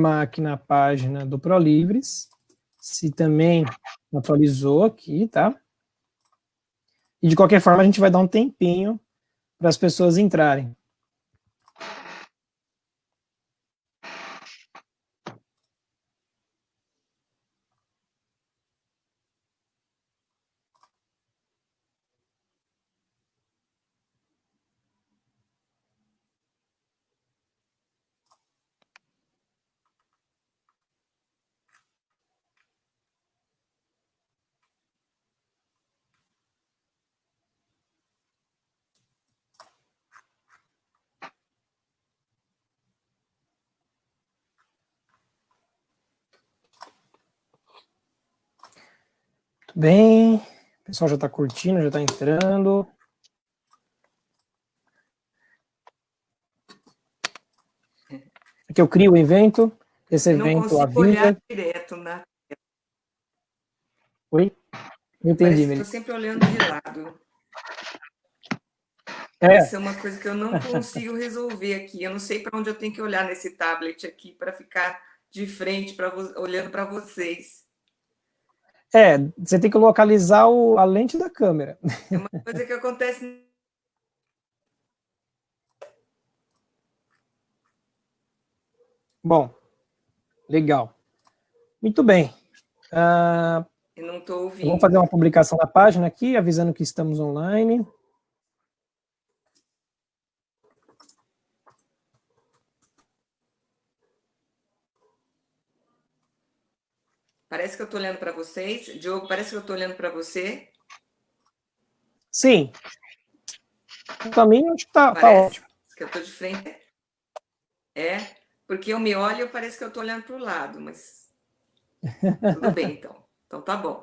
aqui na página do ProLivres, se também atualizou aqui, tá? E de qualquer forma a gente vai dar um tempinho para as pessoas entrarem. Muito bem, o pessoal já está curtindo, já está entrando. Aqui eu crio o evento, esse evento à consigo olhar vida. direto, né? Oi? Não entendi, Meli. Estou sempre olhando de lado. É. Isso é uma coisa que eu não consigo resolver aqui. Eu não sei para onde eu tenho que olhar nesse tablet aqui para ficar de frente, olhando para vocês. Você tem que localizar a lente da câmera. É uma coisa que acontece. Bom, legal. Muito bem. Eu não estou ouvindo. Vamos fazer uma publicação na página aqui, avisando que estamos online. Parece que eu estou olhando para vocês. Diogo, parece que eu estou olhando para você. Sim. Para mim, acho que tá ótimo. Que eu estou de frente. Porque eu me olho e parece que eu estou olhando para o lado, mas tudo bem, então. Então tá bom.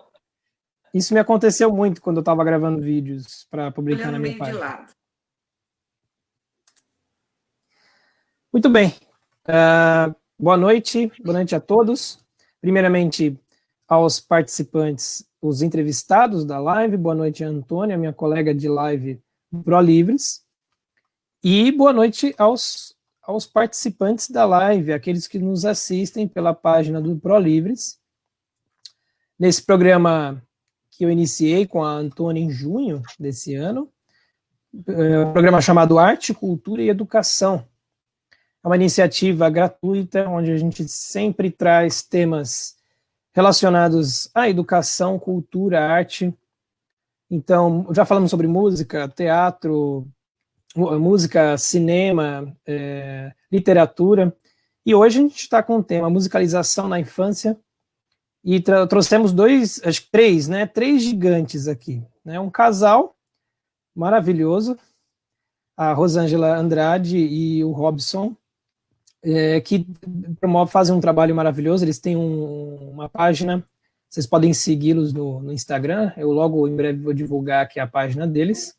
Isso me aconteceu muito quando eu estava gravando vídeos para publicar na minha página. Olhando meio de lado. Muito bem. Boa noite a todos. Primeiramente, aos participantes, os entrevistados da live. Boa noite, Antônia, minha colega de live ProLivres. E boa noite aos participantes da live, aqueles que nos assistem pela página do ProLivres. Nesse programa que eu iniciei com a Antônia em junho desse ano, um programa chamado Arte, Cultura e Educação. É uma iniciativa gratuita, onde a gente sempre traz temas relacionados à educação, cultura, arte. Então, já falamos sobre música, teatro, música, cinema, literatura, e hoje a gente está com o tema musicalização na infância, e trouxemos três gigantes aqui, né? Um casal maravilhoso, a Rosângela Andrade e o Robson, que fazem um trabalho maravilhoso. Eles têm uma página, vocês podem segui-los no Instagram, eu logo em breve vou divulgar aqui a página deles,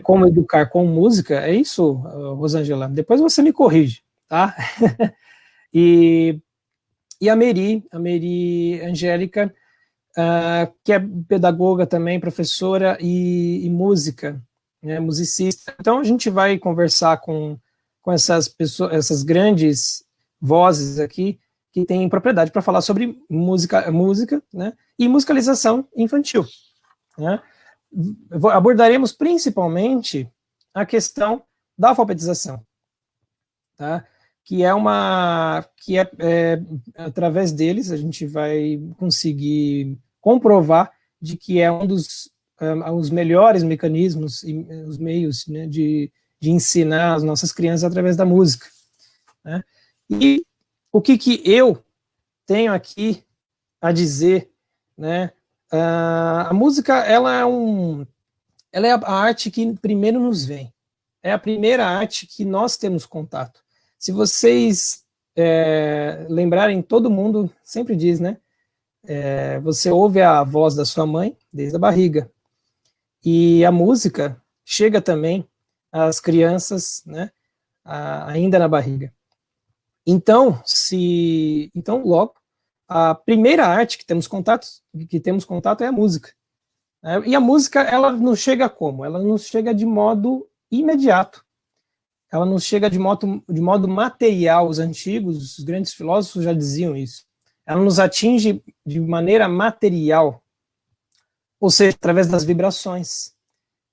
Como Educar com Música. É isso, Rosângela? Depois você me corrige, tá? E a Meri Angélica, que é pedagoga também, professora e música, né, musicista. Então a gente vai conversar com essas pessoas, essas grandes vozes aqui, que têm propriedade para falar sobre música, né, e musicalização infantil, né? Abordaremos principalmente a questão da alfabetização, tá? Que através deles a gente vai conseguir comprovar de que é um dos os melhores mecanismos e os meios, né, de ensinar as nossas crianças através da música, né? E o que eu tenho aqui a dizer, né? A música, ela é a arte que primeiro nos vem, é a primeira arte que nós temos contato. Se vocês lembrarem, todo mundo sempre diz, né? Você ouve a voz da sua mãe desde a barriga, e a música chega também às crianças, né? Ainda na barriga. Então, logo, a primeira arte que temos contato é a música. E a música, ela nos chega como? Ela nos chega de modo imediato. ela nos chega de modo material. Os antigos, os grandes filósofos já diziam isso. Ela nos atinge de maneira material, ou seja, através das vibrações,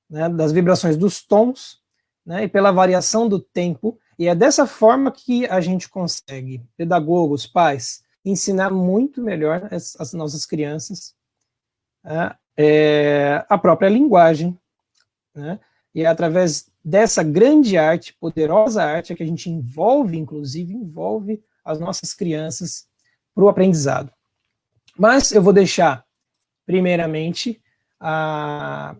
né, das vibrações dos tons, né, e pela variação do tempo. E é dessa forma que a gente consegue, pedagogos, pais, ensinar muito melhor as nossas crianças, né, a própria linguagem, né, e é através dessa grande arte, poderosa arte, que a gente inclusive envolve as nossas crianças para o aprendizado. Mas eu vou deixar, primeiramente, a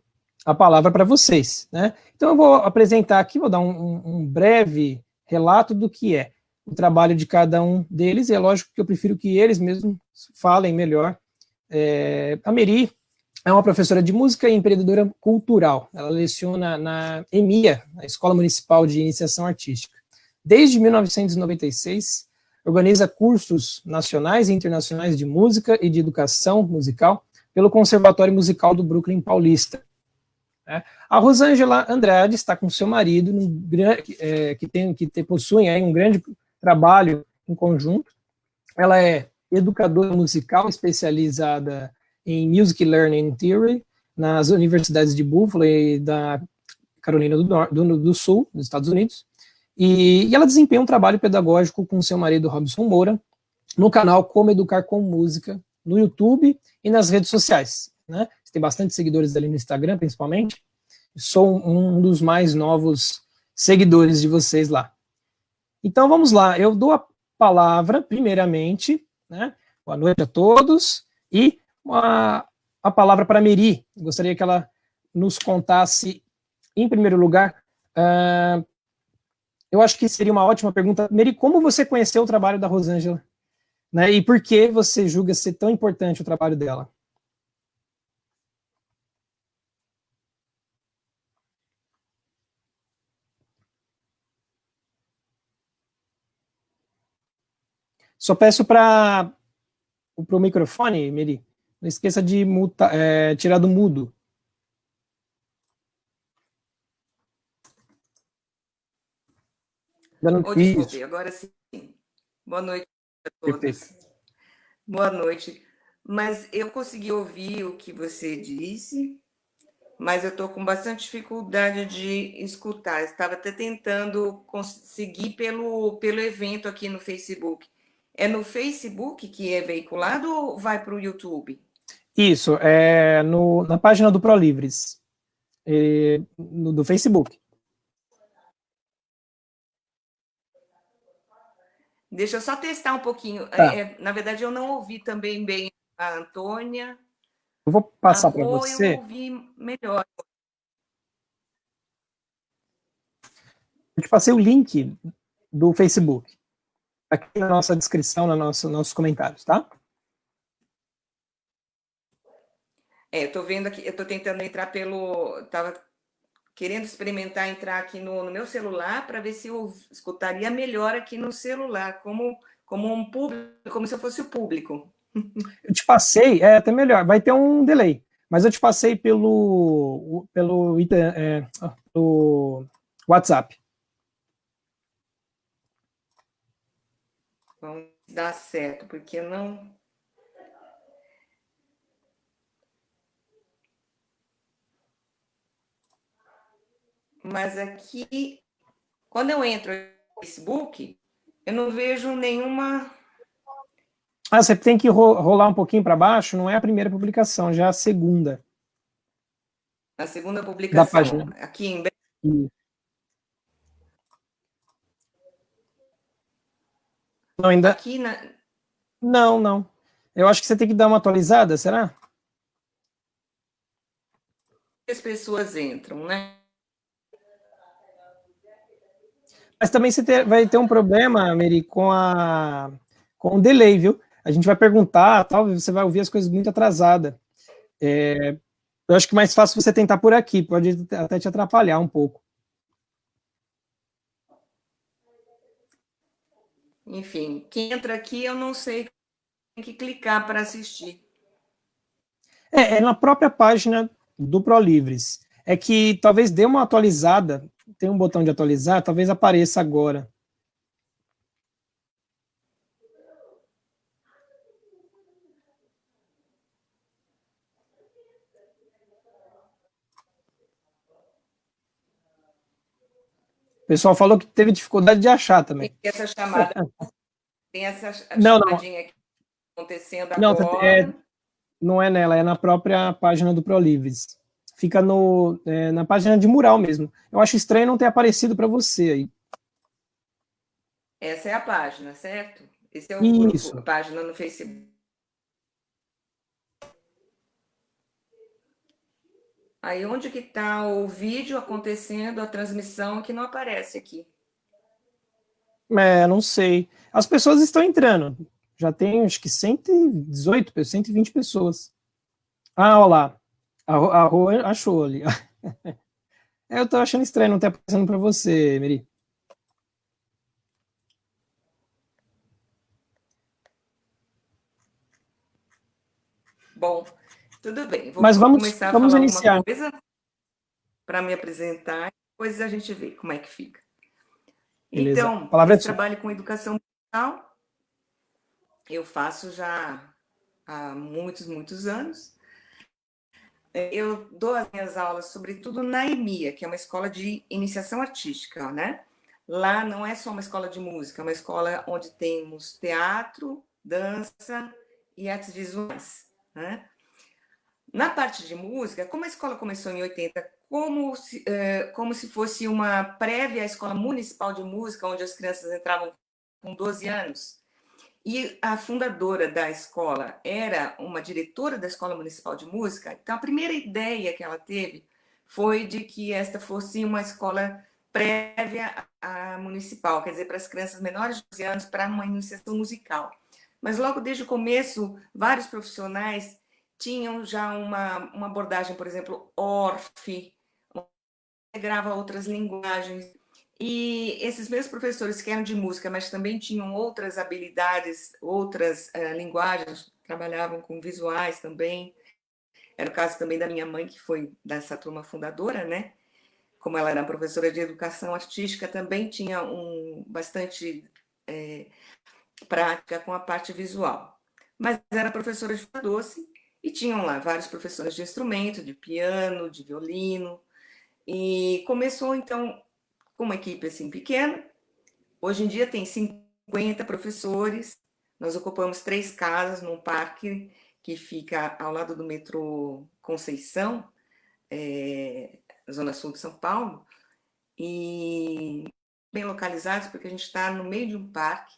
palavra para vocês, né? Então eu vou apresentar aqui, vou dar um breve relato do que é o trabalho de cada um deles, e é lógico que eu prefiro que eles mesmos falem melhor. A Meri é uma professora de música e empreendedora cultural. Ela leciona na EMIA, a Escola Municipal de Iniciação Artística. Desde 1996, organiza cursos nacionais e internacionais de música e de educação musical pelo Conservatório Musical do Brooklyn Paulista. A Rosângela Andrade está com seu marido, que possuem aí um grande trabalho em conjunto. Ela é educadora musical especializada em Music Learning Theory nas universidades de Buffalo e da Carolina do Sul, dos Estados Unidos. E ela desempenha um trabalho pedagógico com seu marido Robson Moura no canal Como Educar com Música, no YouTube e nas redes sociais, né? Tem bastante seguidores ali no Instagram, principalmente. Sou um dos mais novos seguidores de vocês lá. Então, vamos lá. Eu dou a palavra, primeiramente, né? Boa noite a todos. E a palavra para a Meri. Gostaria que ela nos contasse, em primeiro lugar, eu acho que seria uma ótima pergunta. Meri, como você conheceu o trabalho da Rosângela? Né? E por que você julga ser tão importante o trabalho dela? Só peço para o microfone, Meri, não esqueça de tirar do mudo. Desculpe, agora sim. Boa noite a todos. Perfeito. Boa noite. Mas eu consegui ouvir o que você disse, mas eu estou com bastante dificuldade de escutar. Estava até tentando conseguir pelo evento aqui no Facebook. É no Facebook que é veiculado ou vai para o YouTube? Isso, na página do ProLivres, do Facebook. Deixa eu só testar um pouquinho. Tá. Na verdade, eu não ouvi também bem a Antônia. Eu vou passar para você. Eu ouvi melhor. Eu te passei o link do Facebook, aqui na nossa descrição, nossos comentários, tá? Eu tô vendo aqui, eu tô tentando entrar tava querendo experimentar entrar aqui no meu celular para ver se eu escutaria melhor aqui no celular, como um público, como se eu fosse o público. Eu te passei, até melhor, vai ter um delay, mas eu te passei pelo WhatsApp. Vamos dar certo, porque não... Mas aqui, quando eu entro no Facebook, eu não vejo nenhuma... Você tem que rolar um pouquinho para baixo, não é a primeira publicação, já é a segunda. A segunda publicação, da página. Aqui em... Não, ainda... Aqui na... Não. Eu acho que você tem que dar uma atualizada, será? As pessoas entram, né? Mas também você vai ter um problema, Meri, com o delay, viu? A gente vai perguntar, tal, você vai ouvir as coisas muito atrasada. Eu acho que mais fácil você tentar por aqui, pode até te atrapalhar um pouco. Enfim, quem entra aqui, eu não sei, tem que clicar para assistir. É na própria página do ProLivres. É que talvez dê uma atualizada tem um botão de atualizar, talvez apareça agora. O pessoal falou que teve dificuldade de achar também. Tem essa chamada, tem essa Não, não, chamadinha aqui acontecendo não, agora. não é nela, é na própria página do ProLives. Fica na página de mural mesmo. Eu acho estranho não ter aparecido para você aí. Essa é a página, certo? Esse é o grupo, a Isso. página no Facebook. Aí onde que está o vídeo acontecendo, a transmissão que não aparece aqui? Não sei. As pessoas estão entrando. Já tem acho que 118, 120 pessoas. Ah, olha lá. A Rô achou ali. Eu tô achando estranho não ter aparecendo para você, Meri. Bom, tudo bem. Vou Mas começar a vamos falar alguma iniciar. coisa para me apresentar, depois a gente vê como é que fica. Beleza. A Então, palavra é esse sua. trabalho com educação musical eu faço já há muitos anos. Eu dou as minhas aulas, sobretudo na EMIA, que é uma escola de iniciação artística, né? Lá não é só uma escola de música, é uma escola onde temos teatro, dança e artes visuais, né? Na parte de música, como a escola começou em 80, como se fosse uma prévia à escola municipal de música, onde as crianças entravam com 12 anos, e a fundadora da escola era uma diretora da Escola Municipal de Música, então a primeira ideia que ela teve foi de que esta fosse uma escola prévia à municipal, quer dizer, para as crianças menores de 12 anos, para uma iniciação musical. Mas logo desde o começo, vários profissionais tinham já uma abordagem, por exemplo, ORF, integrava outras linguagens. E esses mesmos professores que eram de música, mas também tinham outras habilidades, outras linguagens, trabalhavam com visuais também. Era o caso também da minha mãe, que foi dessa turma fundadora, né? Como ela era professora de educação artística, também tinha bastante prática com a parte visual. Mas era professora de doce e tinham lá vários professores de instrumento, de piano, de violino. E começou, então, com uma equipe assim pequena. Hoje em dia tem 50 professores. Nós ocupamos 3 casas num parque que fica ao lado do metrô Conceição, Zona Sul de São Paulo, e bem localizados porque a gente está no meio de um parque.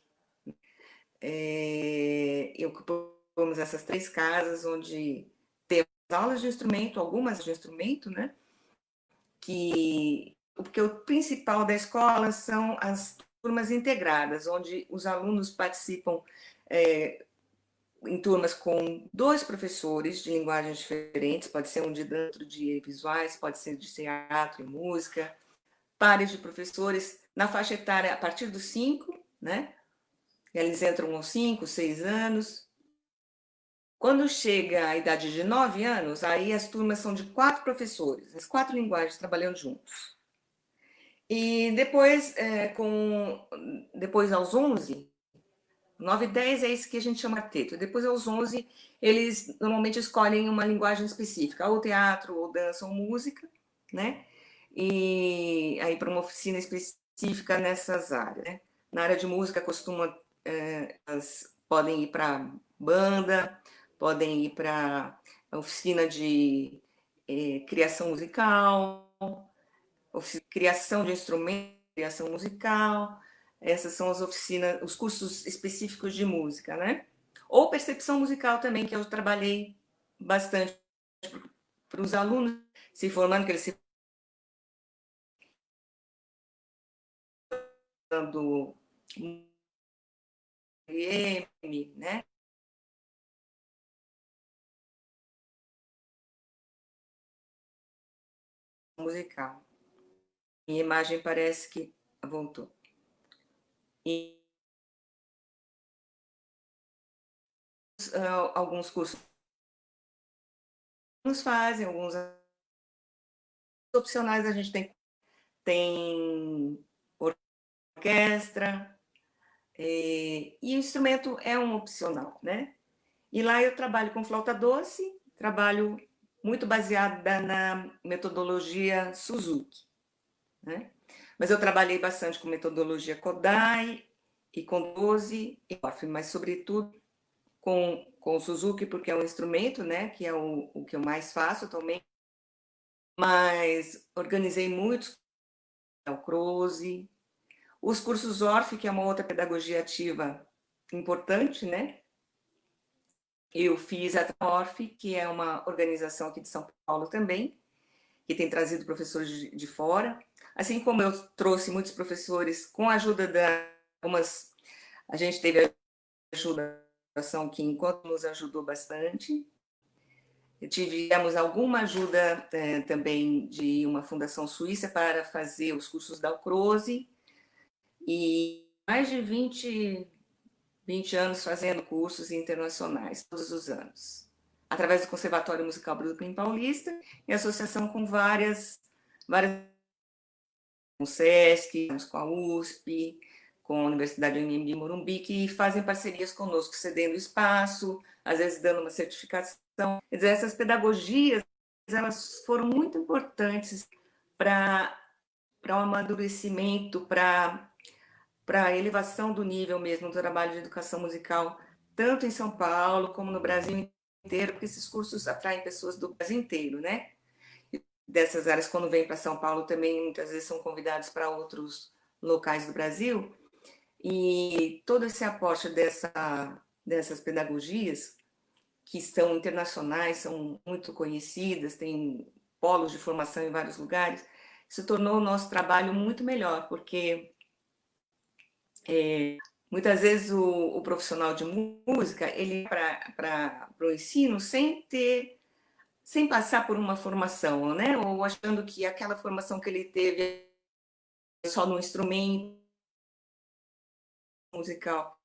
E ocupamos essas 3 casas onde temos aulas de instrumento, algumas de instrumento, né? Porque o principal da escola são as turmas integradas, onde os alunos participam em turmas com 2 professores de linguagens diferentes, pode ser um de dentro de visuais, pode ser de teatro e música, pares de professores na faixa etária a partir dos 5, né? Eles entram aos 5, 6 anos. Quando chega a idade de 9 anos, aí as turmas são de 4 professores, as 4 linguagens trabalhando juntos. E depois, depois aos 11, 9 e 10 é isso que a gente chama teto. Depois aos 11, eles normalmente escolhem uma linguagem específica, ou teatro, ou dança, ou música, né? E aí para uma oficina específica nessas áreas, né? Na área de música, elas podem ir para banda, podem ir para oficina de criação musical, criação de instrumentos, criação musical. Essas são as oficinas, os cursos específicos de música, né? Ou percepção musical também, que eu trabalhei bastante para os alunos se formando, que eles se do M, né? Musical. Minha imagem parece que voltou. E alguns cursos nos fazem, alguns opcionais a gente tem tem orquestra, e o instrumento é um opcional, né? E lá eu trabalho com flauta doce, trabalho muito baseada na metodologia Suzuki, né? Mas eu trabalhei bastante com metodologia Kodai e com 12 e Orff, mas sobretudo com o Suzuki, porque é um instrumento, né, que é o que eu mais faço atualmente, mas organizei muitos, o Croze, os cursos Orff, que é uma outra pedagogia ativa importante, né? Eu fiz a Orff, que é uma organização aqui de São Paulo também, que tem trazido professores de fora, assim como eu trouxe muitos professores com a ajuda de algumas, a gente teve a ajuda que enquanto nos ajudou bastante. Tivemos alguma ajuda também de uma fundação suíça para fazer os cursos da Ucrose, e mais de 20 anos fazendo cursos internacionais, todos os anos, através do Conservatório Musical Brooklyn Paulista, em associação com várias com o SESC, com a USP, com a Universidade de Morumbi, que fazem parcerias conosco, cedendo espaço, às vezes dando uma certificação. Quer dizer, essas pedagogias, elas foram muito importantes para o amadurecimento, para a elevação do nível mesmo do trabalho de educação musical, tanto em São Paulo como no Brasil inteiro, porque esses cursos atraem pessoas do Brasil inteiro, né? Dessas áreas, quando vêm para São Paulo, também muitas vezes são convidados para outros locais do Brasil. E todo esse aporte dessas pedagogias, que são internacionais, são muito conhecidas, tem polos de formação em vários lugares, isso tornou o nosso trabalho muito melhor, porque muitas vezes o profissional de música, ele para o ensino sem passar por uma formação, né? Ou achando que aquela formação que ele teve só no instrumento musical.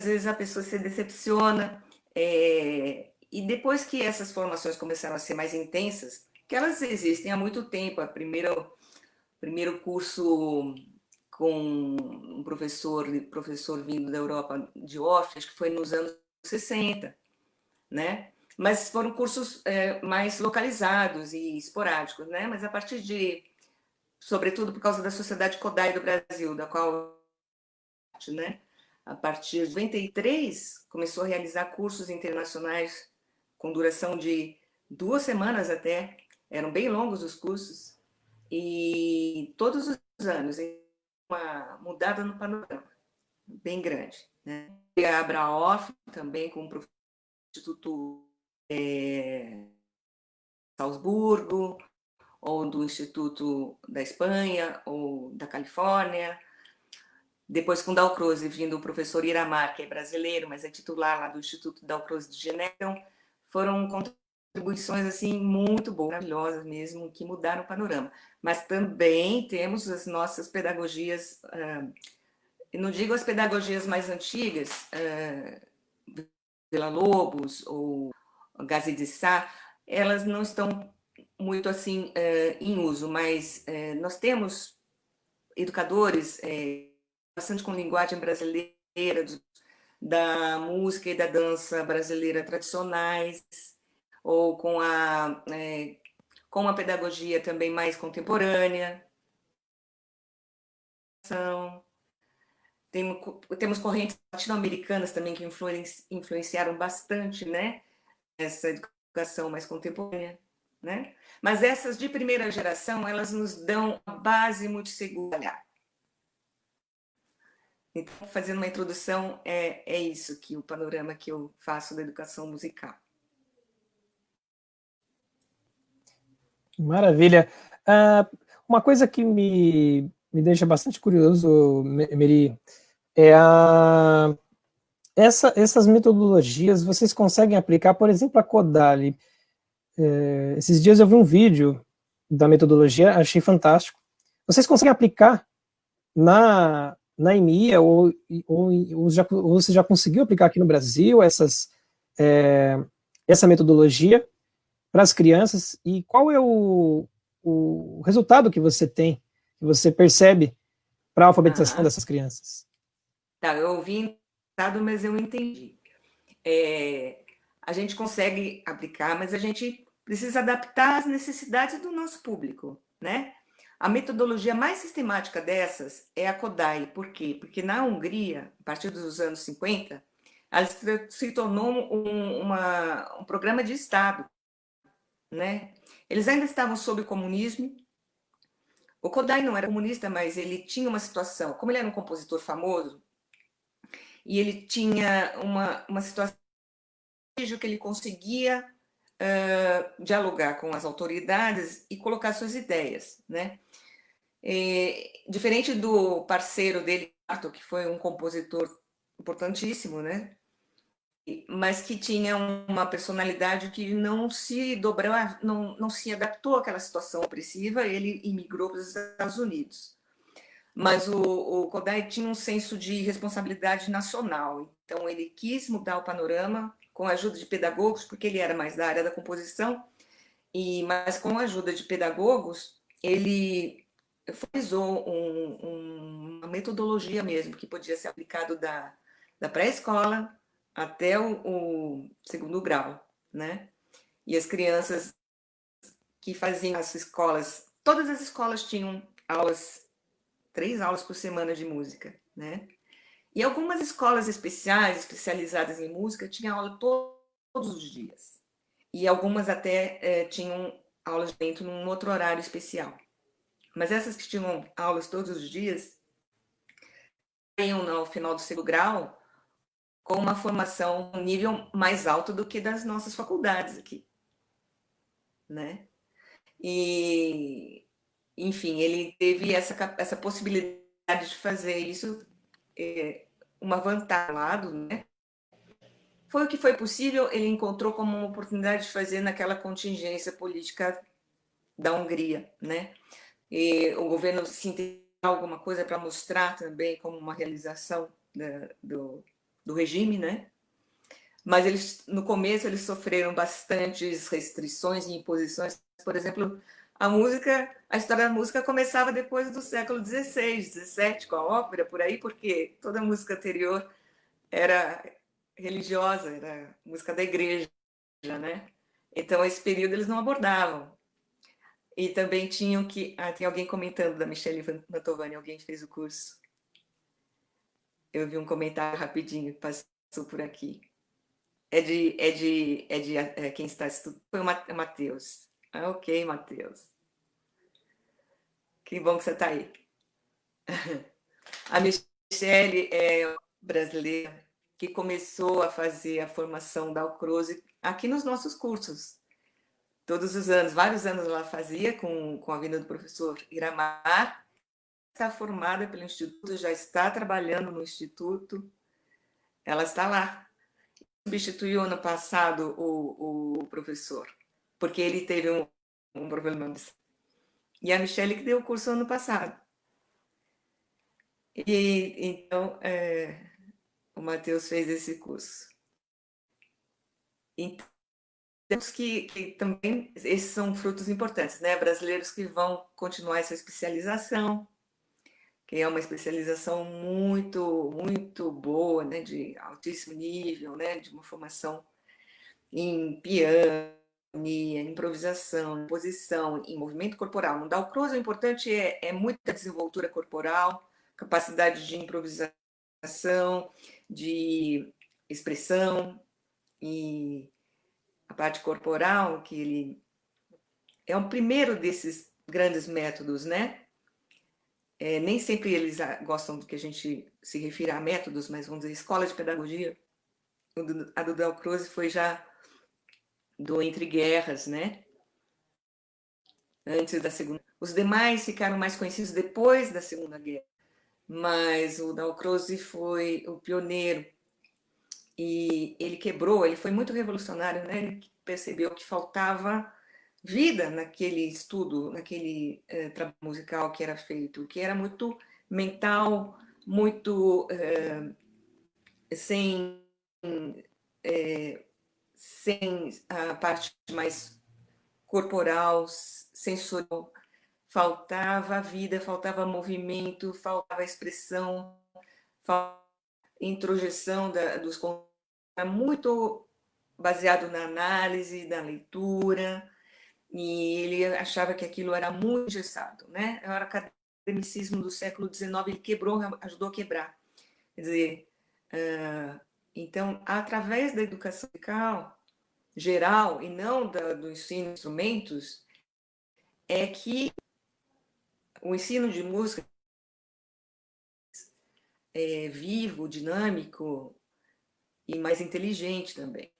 Às vezes a pessoa se decepciona, e depois que essas formações começaram a ser mais intensas, que elas existem há muito tempo, o primeiro curso com um professor vindo da Europa, de Orff, acho que foi nos anos 60, né? Mas foram cursos mais localizados e esporádicos, né? Mas a partir sobretudo por causa da Sociedade Kodai do Brasil, da qual, né? A partir de 93, começou a realizar cursos internacionais com duração de 2 semanas até, eram bem longos os cursos, e todos os anos, uma mudada no panorama, bem grande, né? E a Abraoff também, com o Instituto Salzburgo, ou do Instituto da Espanha, ou da Califórnia. Depois, com Dalcroze, vindo o professor Iramar, que é brasileiro, mas é titular lá do Instituto Dalcroze de Genebra. Então, foram contribuições assim, muito boas, maravilhosas mesmo, que mudaram o panorama. Mas também temos as nossas pedagogias, não digo as pedagogias mais antigas, Villa-Lobos ou Gazé de Sá, elas não estão muito assim em uso, mas nós temos educadores bastante com linguagem brasileira, da música e da dança brasileira tradicionais, ou com uma pedagogia também mais contemporânea. Temos correntes latino-americanas também que influenciaram bastante, né, essa educação mais contemporânea, né? Mas essas de primeira geração, elas nos dão uma base muito segura. Então, fazendo uma introdução, é isso que o panorama que eu faço da educação musical. Maravilha. Uma coisa que me deixa bastante curioso, Meri, é essas metodologias vocês conseguem aplicar, por exemplo, a Kodali. Esses dias eu vi um vídeo da metodologia, achei fantástico. Vocês conseguem aplicar na EMEA, ou você já conseguiu aplicar aqui no Brasil essa metodologia para as crianças? E qual é o o resultado que você tem, que você percebe para a alfabetização Aham. dessas crianças. Tá, eu ouvi, mas eu entendi. A gente consegue aplicar, mas a gente precisa adaptar às necessidades do nosso público, né? A metodologia mais sistemática dessas é a Kodai. Por quê? Porque na Hungria, a partir dos anos 50, ela se tornou um programa de Estado, né? Eles ainda estavam sob o comunismo. O Kodai não era comunista, mas ele tinha uma situação, como ele era um compositor famoso, e ele tinha uma situação que ele conseguia dialogar com as autoridades e colocar suas ideias, né? Diferente do parceiro dele, Arthur, que foi um compositor importantíssimo, né? Mas que tinha uma personalidade que não se dobrou, não se adaptou àquela situação opressiva, ele imigrou para os Estados Unidos. Mas o Kodai tinha um senso de responsabilidade nacional, então ele quis mudar o panorama com a ajuda de pedagogos, porque ele era mais da área da composição, mas com a ajuda de pedagogos, ele formalizou uma metodologia mesmo, que podia ser aplicado da pré-escola até o segundo grau, né? E as crianças que faziam as escolas, todas as escolas tinham aulas, 3 aulas por semana de música, né? E algumas escolas especiais, especializadas em música, tinham aula todos os dias. E algumas até tinham aulas dentro num outro horário especial. Mas essas que tinham aulas todos os dias, iam no final do segundo grau com uma formação, um nível mais alto do que das nossas faculdades aqui, né? E, enfim, ele teve essa possibilidade de fazer isso, uma vantagem ao lado, né? Foi o que foi possível, ele encontrou como uma oportunidade de fazer naquela contingência política da Hungria, né? E o governo se alguma coisa para mostrar também como uma realização do regime, né? Mas eles, no começo, eles sofreram bastantes restrições e imposições. Por exemplo, a história da música começava depois do século XVI, XVII, com a ópera, por aí, porque toda a música anterior era religiosa, era música da igreja, né? Então, esse período eles não abordavam. E também tinham que... tem alguém comentando da Michelle Mantovani, alguém fez o curso. Eu vi um comentário rapidinho que passou por aqui. Quem está estudando. Foi o Matheus. Ok, Matheus. Que bom que você está aí. A Michelle é brasileira que começou a fazer a formação da Alcrose aqui nos nossos cursos. Todos os anos, vários anos ela fazia com a vinda do professor Iramar. Está formada pelo Instituto, já está trabalhando no Instituto. Ela está lá. Substituiu ano passado o professor, porque ele teve um problema. E a Michelle que deu o curso ano passado. E então o Matheus fez esse curso. Então, temos que também, esses são frutos importantes, né? Brasileiros que vão continuar essa especialização, que é uma especialização muito, muito boa, né? De altíssimo nível, né? De uma formação em piano, em improvisação, em posição, em movimento corporal. No Dalcroze, o importante é muita desenvoltura corporal, capacidade de improvisação, de expressão, e a parte corporal, que ele é o primeiro desses grandes métodos, né? Nem sempre eles gostam do que a gente se refira a métodos, mas vamos dizer, escola de pedagogia. A do Dalcroze foi já do Entre Guerras, né? Antes da Segunda. Os demais ficaram mais conhecidos depois da Segunda Guerra, mas o Dalcroze foi o pioneiro e ele quebrou, ele foi muito revolucionário, né? Ele percebeu que faltava vida naquele estudo, naquele trabalho musical que era feito, que era muito mental, muito sem, sem a parte mais corporal, sensorial, faltava vida, faltava movimento, faltava expressão, faltava introjeção dos conceitos, era muito baseado na análise, na leitura, e ele achava que aquilo era muito engessado, né? Era o academicismo do século XIX, ele quebrou, ajudou a quebrar. Quer dizer, então, através da educação musical geral e não do ensino de instrumentos, é que o ensino de música é vivo, dinâmico e mais inteligente também.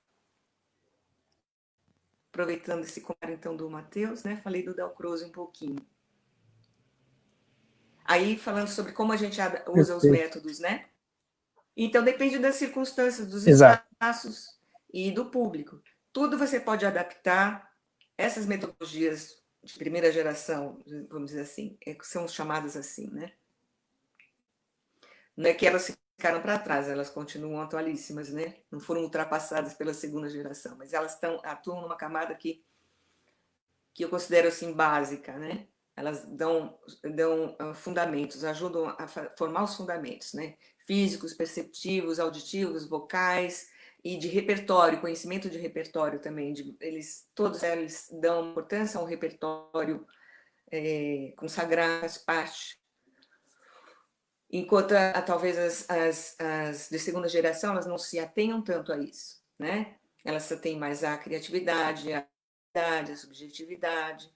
Aproveitando esse comentário, então, do Matheus, né? Falei do Dalcroze um pouquinho. Aí, falando sobre como a gente usa os métodos, né? Então, depende das circunstâncias, dos espaços e do público. Tudo você pode adaptar. Essas metodologias de primeira geração, vamos dizer assim, são chamadas assim, né? Não é que elas ficaram para trás, elas continuam atualíssimas, né? Não foram ultrapassadas pela segunda geração, mas elas atuam numa camada que eu considero assim básica, né? Elas dão fundamentos, ajudam a formar os fundamentos, né? Físicos, perceptivos, auditivos, vocais e de repertório, conhecimento de repertório também. Todos eles dão importância ao repertório consagrado, faz parte. Enquanto talvez as de segunda geração, elas não se atenham tanto a isso, né? Elas só têm mais a criatividade, a subjetividade.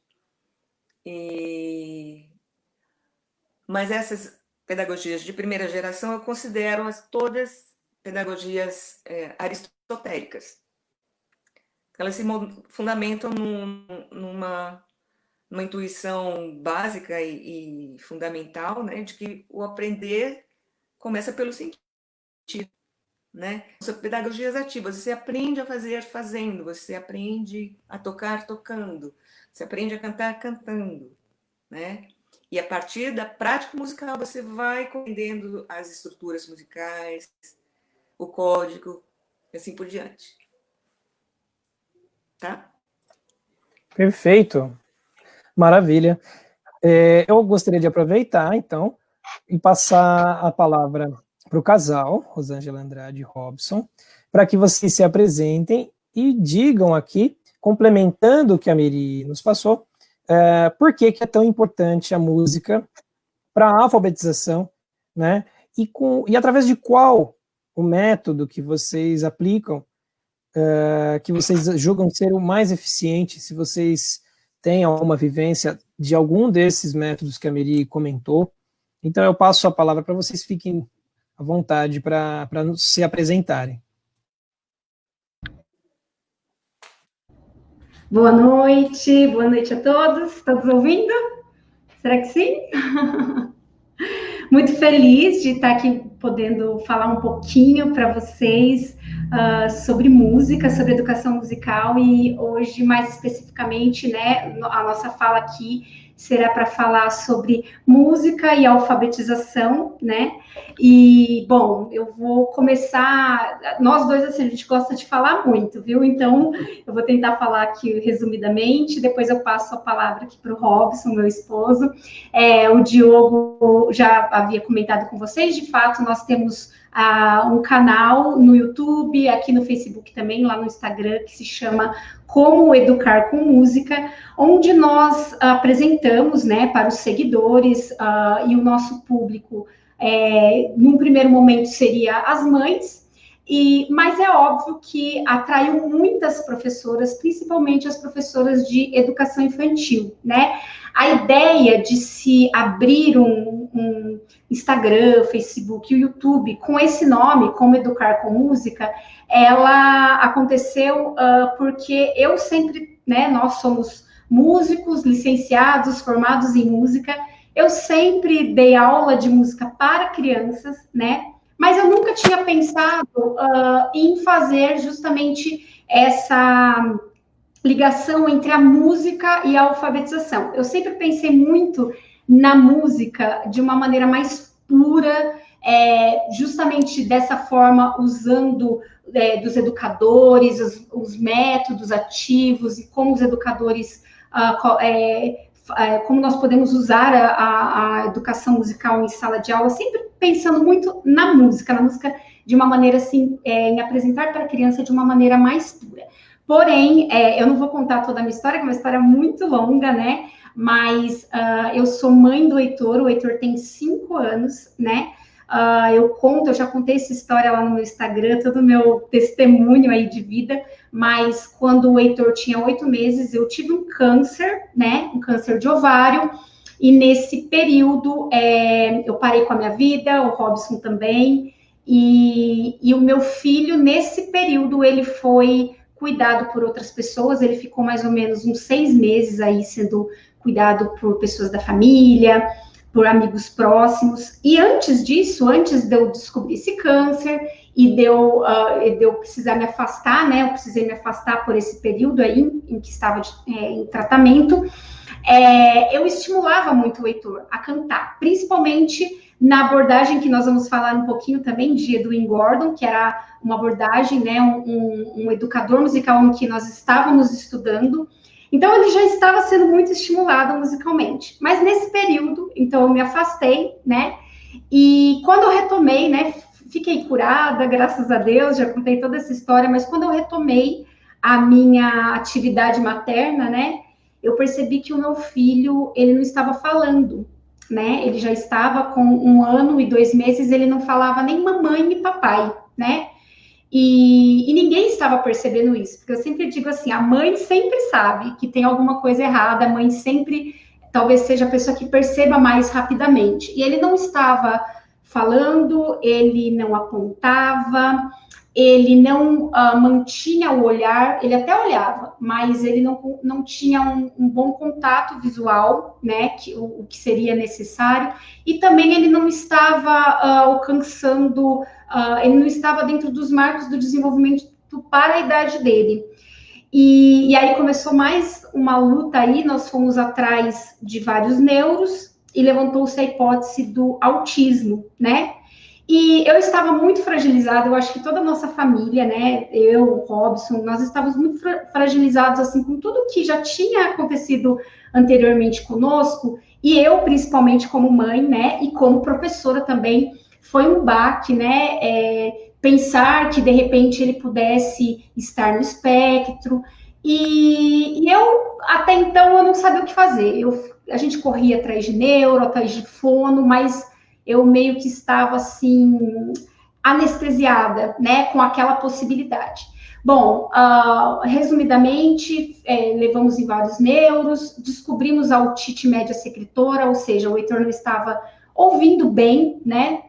Mas essas pedagogias de primeira geração eu considero todas pedagogias aristotélicas. Elas se fundamentam numa intuição básica e fundamental, né, de que o aprender começa pelo sentido, né? São pedagogias ativas. Você aprende a fazer fazendo, você aprende a tocar tocando, você aprende a cantar cantando, né? E a partir da prática musical você vai compreendendo as estruturas musicais, o código, e assim por diante. Tá? Perfeito. Maravilha. Eu gostaria de aproveitar, então, e passar a palavra para o casal, Rosângela Andrade e Robson, para que vocês se apresentem e digam aqui, complementando o que a Miri nos passou, por que é tão importante a música para a alfabetização, né? E através de qual o método que vocês aplicam, que vocês julgam ser o mais eficiente, se vocês têm alguma vivência de algum desses métodos que a Miri comentou. Então eu passo a palavra para vocês, fiquem à vontade para se apresentarem. Boa noite a todos. Todos ouvindo? Será que sim? Muito feliz de estar aqui podendo falar um pouquinho para vocês sobre música, sobre educação musical e hoje, mais especificamente, né, a nossa fala aqui será para falar sobre música e alfabetização, né? E, bom, eu vou começar... Nós dois, assim, a gente gosta de falar muito, viu? Então, eu vou tentar falar aqui resumidamente, depois eu passo a palavra aqui para o Robson, meu esposo. O Diogo já havia comentado com vocês, de fato, nós temos um canal no YouTube, aqui no Facebook também, lá no Instagram, que se chama Como Educar com Música, onde nós apresentamos, né, para os seguidores e o nosso público, num primeiro momento seria as mães, mas é óbvio que atraiu muitas professoras, principalmente as professoras de educação infantil, né? A ideia de se abrir um Instagram, Facebook e YouTube com esse nome, Como Educar com Música, ela aconteceu porque eu sempre, né, nós somos músicos, licenciados, formados em música, eu sempre dei aula de música para crianças, né? Mas eu nunca tinha pensado em fazer justamente essa ligação entre a música e a alfabetização. Eu sempre pensei muito na música de uma maneira mais pura, justamente dessa forma, usando dos educadores, os métodos ativos e como os educadores, como nós podemos usar a educação musical em sala de aula, sempre pensando muito na música de uma maneira assim, em apresentar para a criança de uma maneira mais pura. Porém, eu não vou contar toda a minha história, que é uma história muito longa, né? Mas eu sou mãe do Heitor, o Heitor tem 5 anos, né? Eu já contei essa história lá no meu Instagram, todo o meu testemunho aí de vida, mas quando o Heitor tinha 8 meses, eu tive um câncer, né? Um câncer de ovário, e nesse período eu parei com a minha vida, o Robson também, e o meu filho, nesse período, ele foi cuidado por outras pessoas, ele ficou mais ou menos uns 6 meses aí sendo cuidado por pessoas da família, por amigos próximos, e antes disso, antes de eu descobrir esse câncer, e de eu precisar me afastar, né, eu precisei me afastar por esse período aí, em que estava em tratamento, eu estimulava muito o Heitor a cantar, principalmente na abordagem que nós vamos falar um pouquinho também de Edwin Gordon, que era uma abordagem, né, um educador musical em que nós estávamos estudando. Então, ele já estava sendo muito estimulado musicalmente. Mas nesse período, então, eu me afastei, né, e quando eu retomei, né, fiquei curada, graças a Deus, já contei toda essa história, mas quando eu retomei a minha atividade materna, né, eu percebi que o meu filho, ele não estava falando, né? Ele já estava com 1 ano e 2 meses, ele não falava nem mamãe e papai, né? E ninguém estava percebendo isso, porque eu sempre digo assim, a mãe sempre sabe que tem alguma coisa errada, a mãe sempre, talvez seja a pessoa que perceba mais rapidamente. E ele não estava falando, ele não apontava, ele não mantinha o olhar, ele até olhava, mas ele não tinha um bom contato visual, né, o que seria necessário, e também ele não estava alcançando, ele não estava dentro dos marcos do desenvolvimento para a idade dele. E aí começou mais uma luta aí, nós fomos atrás de vários neuros, e levantou-se a hipótese do autismo, né? E eu estava muito fragilizada, eu acho que toda a nossa família, né, eu, o Robson, nós estávamos muito fragilizados, assim, com tudo que já tinha acontecido anteriormente conosco, e eu, principalmente, como mãe, né, e como professora também, foi um baque, né, pensar que, de repente, ele pudesse estar no espectro, e eu, até então, eu não sabia o que fazer, a gente corria atrás de neuro, atrás de fono, mas eu meio que estava, assim, anestesiada, né, com aquela possibilidade. Bom, resumidamente, levamos em vários neuros, descobrimos a otite média secretora, ou seja, o Heitor não estava ouvindo bem, né,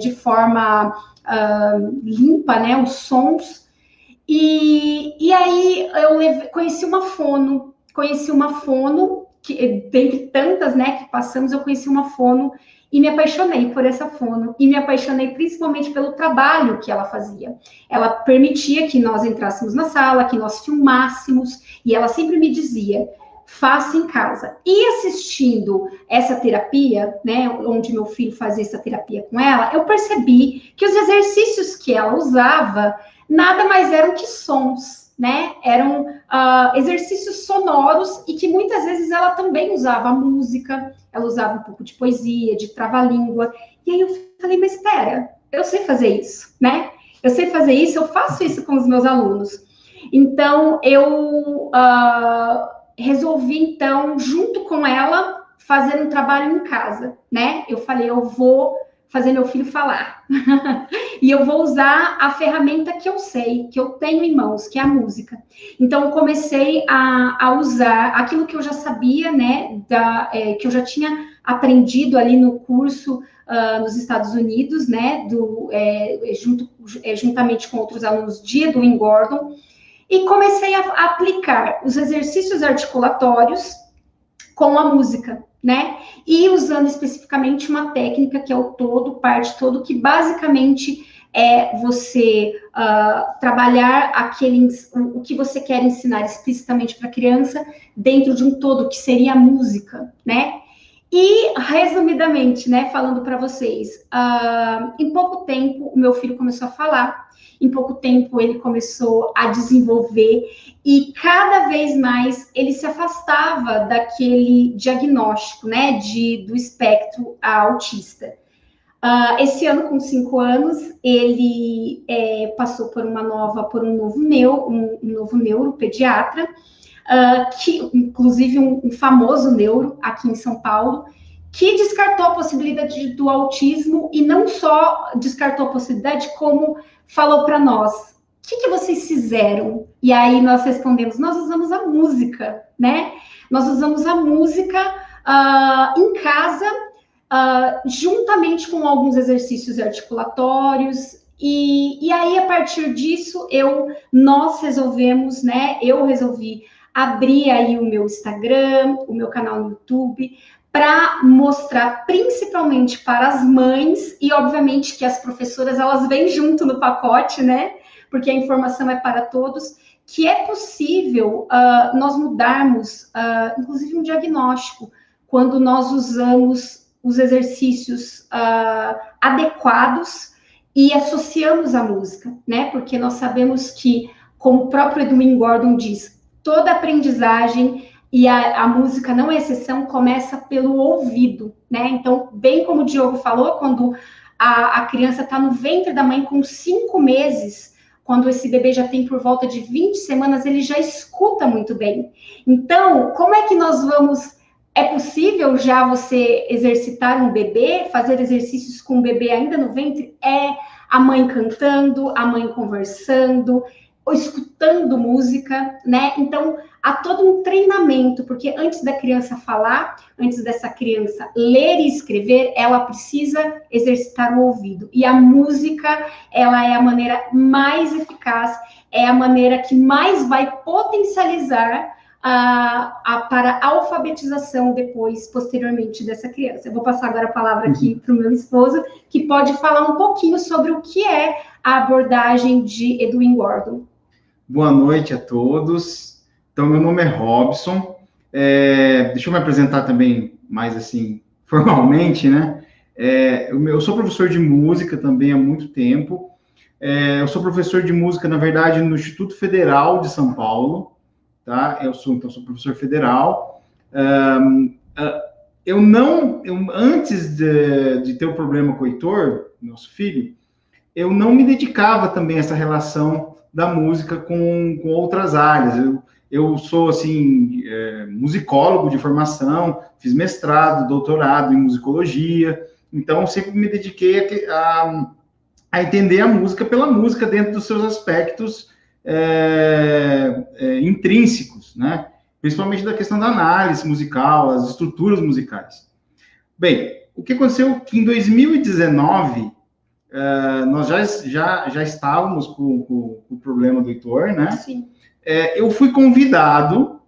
de forma limpa, né, os sons, e aí eu conheci uma fono, que dentre tantas, né, que passamos, eu conheci uma fono, e me apaixonei por essa fono, e me apaixonei principalmente pelo trabalho que ela fazia. Ela permitia que nós entrássemos na sala, que nós filmássemos, e ela sempre me dizia, faça em casa. E assistindo essa terapia, né, onde meu filho fazia essa terapia com ela, eu percebi que os exercícios que ela usava, nada mais eram que sons, né? Eram exercícios sonoros e que muitas vezes ela também usava música, ela usava um pouco de poesia, de trava-língua. E aí eu falei, mas espera, eu sei fazer isso, né? Eu sei fazer isso, eu faço isso com os meus alunos. Então, eu resolvi, então, junto com ela, fazer um trabalho em casa, né? Eu falei, eu vou fazer meu filho falar. E eu vou usar a ferramenta que eu sei, que eu tenho em mãos, que é a música. Então, eu comecei a usar aquilo que eu já sabia, né, que eu já tinha aprendido ali no curso nos Estados Unidos, né, juntamente com outros alunos de Edwin Gordon, e comecei a aplicar os exercícios articulatórios com a música, né? E usando especificamente uma técnica que é o todo, parte todo, que basicamente é você trabalhar o que você quer ensinar explicitamente para a criança dentro de um todo, que seria a música, né? E, resumidamente, né, falando para vocês, em pouco tempo o meu filho começou a falar, em pouco tempo ele começou a desenvolver e cada vez mais ele se afastava daquele diagnóstico, né, do espectro autista. Esse ano, com 5 anos, ele passou por um novo neuropediatra, que, inclusive, um famoso neuro aqui em São Paulo, que descartou a possibilidade do autismo e não só descartou a possibilidade, como falou para nós: o que vocês fizeram? E aí nós respondemos: nós usamos a música, né? Nós usamos a música em casa, juntamente com alguns exercícios articulatórios. E aí, a partir disso, nós resolvemos, né? Eu resolvi abrir aí o meu Instagram, o meu canal no YouTube, para mostrar principalmente para as mães, e obviamente que as professoras, elas vêm junto no pacote, né? Porque a informação é para todos, que é possível nós mudarmos, inclusive um diagnóstico, quando nós usamos os exercícios adequados e associamos a música, né? Porque nós sabemos que, como o próprio Edwin Gordon diz, toda aprendizagem, e a música não é exceção, começa pelo ouvido, né? Então, bem como o Diogo falou, quando a criança está no ventre da mãe com 5 meses, quando esse bebê já tem por volta de 20 semanas, ele já escuta muito bem. Então, como é que nós vamos... É possível já você exercitar um bebê, fazer exercícios com o bebê ainda no ventre? É a mãe cantando, a mãe conversando, ou escutando música, né? Então, há todo um treinamento, porque antes da criança falar, antes dessa criança ler e escrever, ela precisa exercitar o ouvido. E a música, ela é a maneira mais eficaz, é a maneira que mais vai potencializar para a alfabetização depois, posteriormente, dessa criança. Eu vou passar agora a palavra aqui para o meu esposo, que pode falar um pouquinho sobre o que é a abordagem de Edwin Gordon. Boa noite a todos. Então, meu nome é Robson. Deixa eu me apresentar também mais assim, formalmente, né? Eu sou professor de música também há muito tempo. Eu sou professor de música, na verdade, no Instituto Federal de São Paulo, tá? Eu sou professor federal. Antes de ter o problema com o Heitor, nosso filho, eu não me dedicava também a essa relação da música com outras áreas. Eu sou, assim, musicólogo de formação, fiz mestrado, doutorado em musicologia, então sempre me dediquei a entender a música pela música dentro dos seus aspectos intrínsecos, né? Principalmente da questão da análise musical, as estruturas musicais. Bem, o que aconteceu é que em 2019... nós já estávamos com o problema do Heitor, né? Sim. Eu fui convidado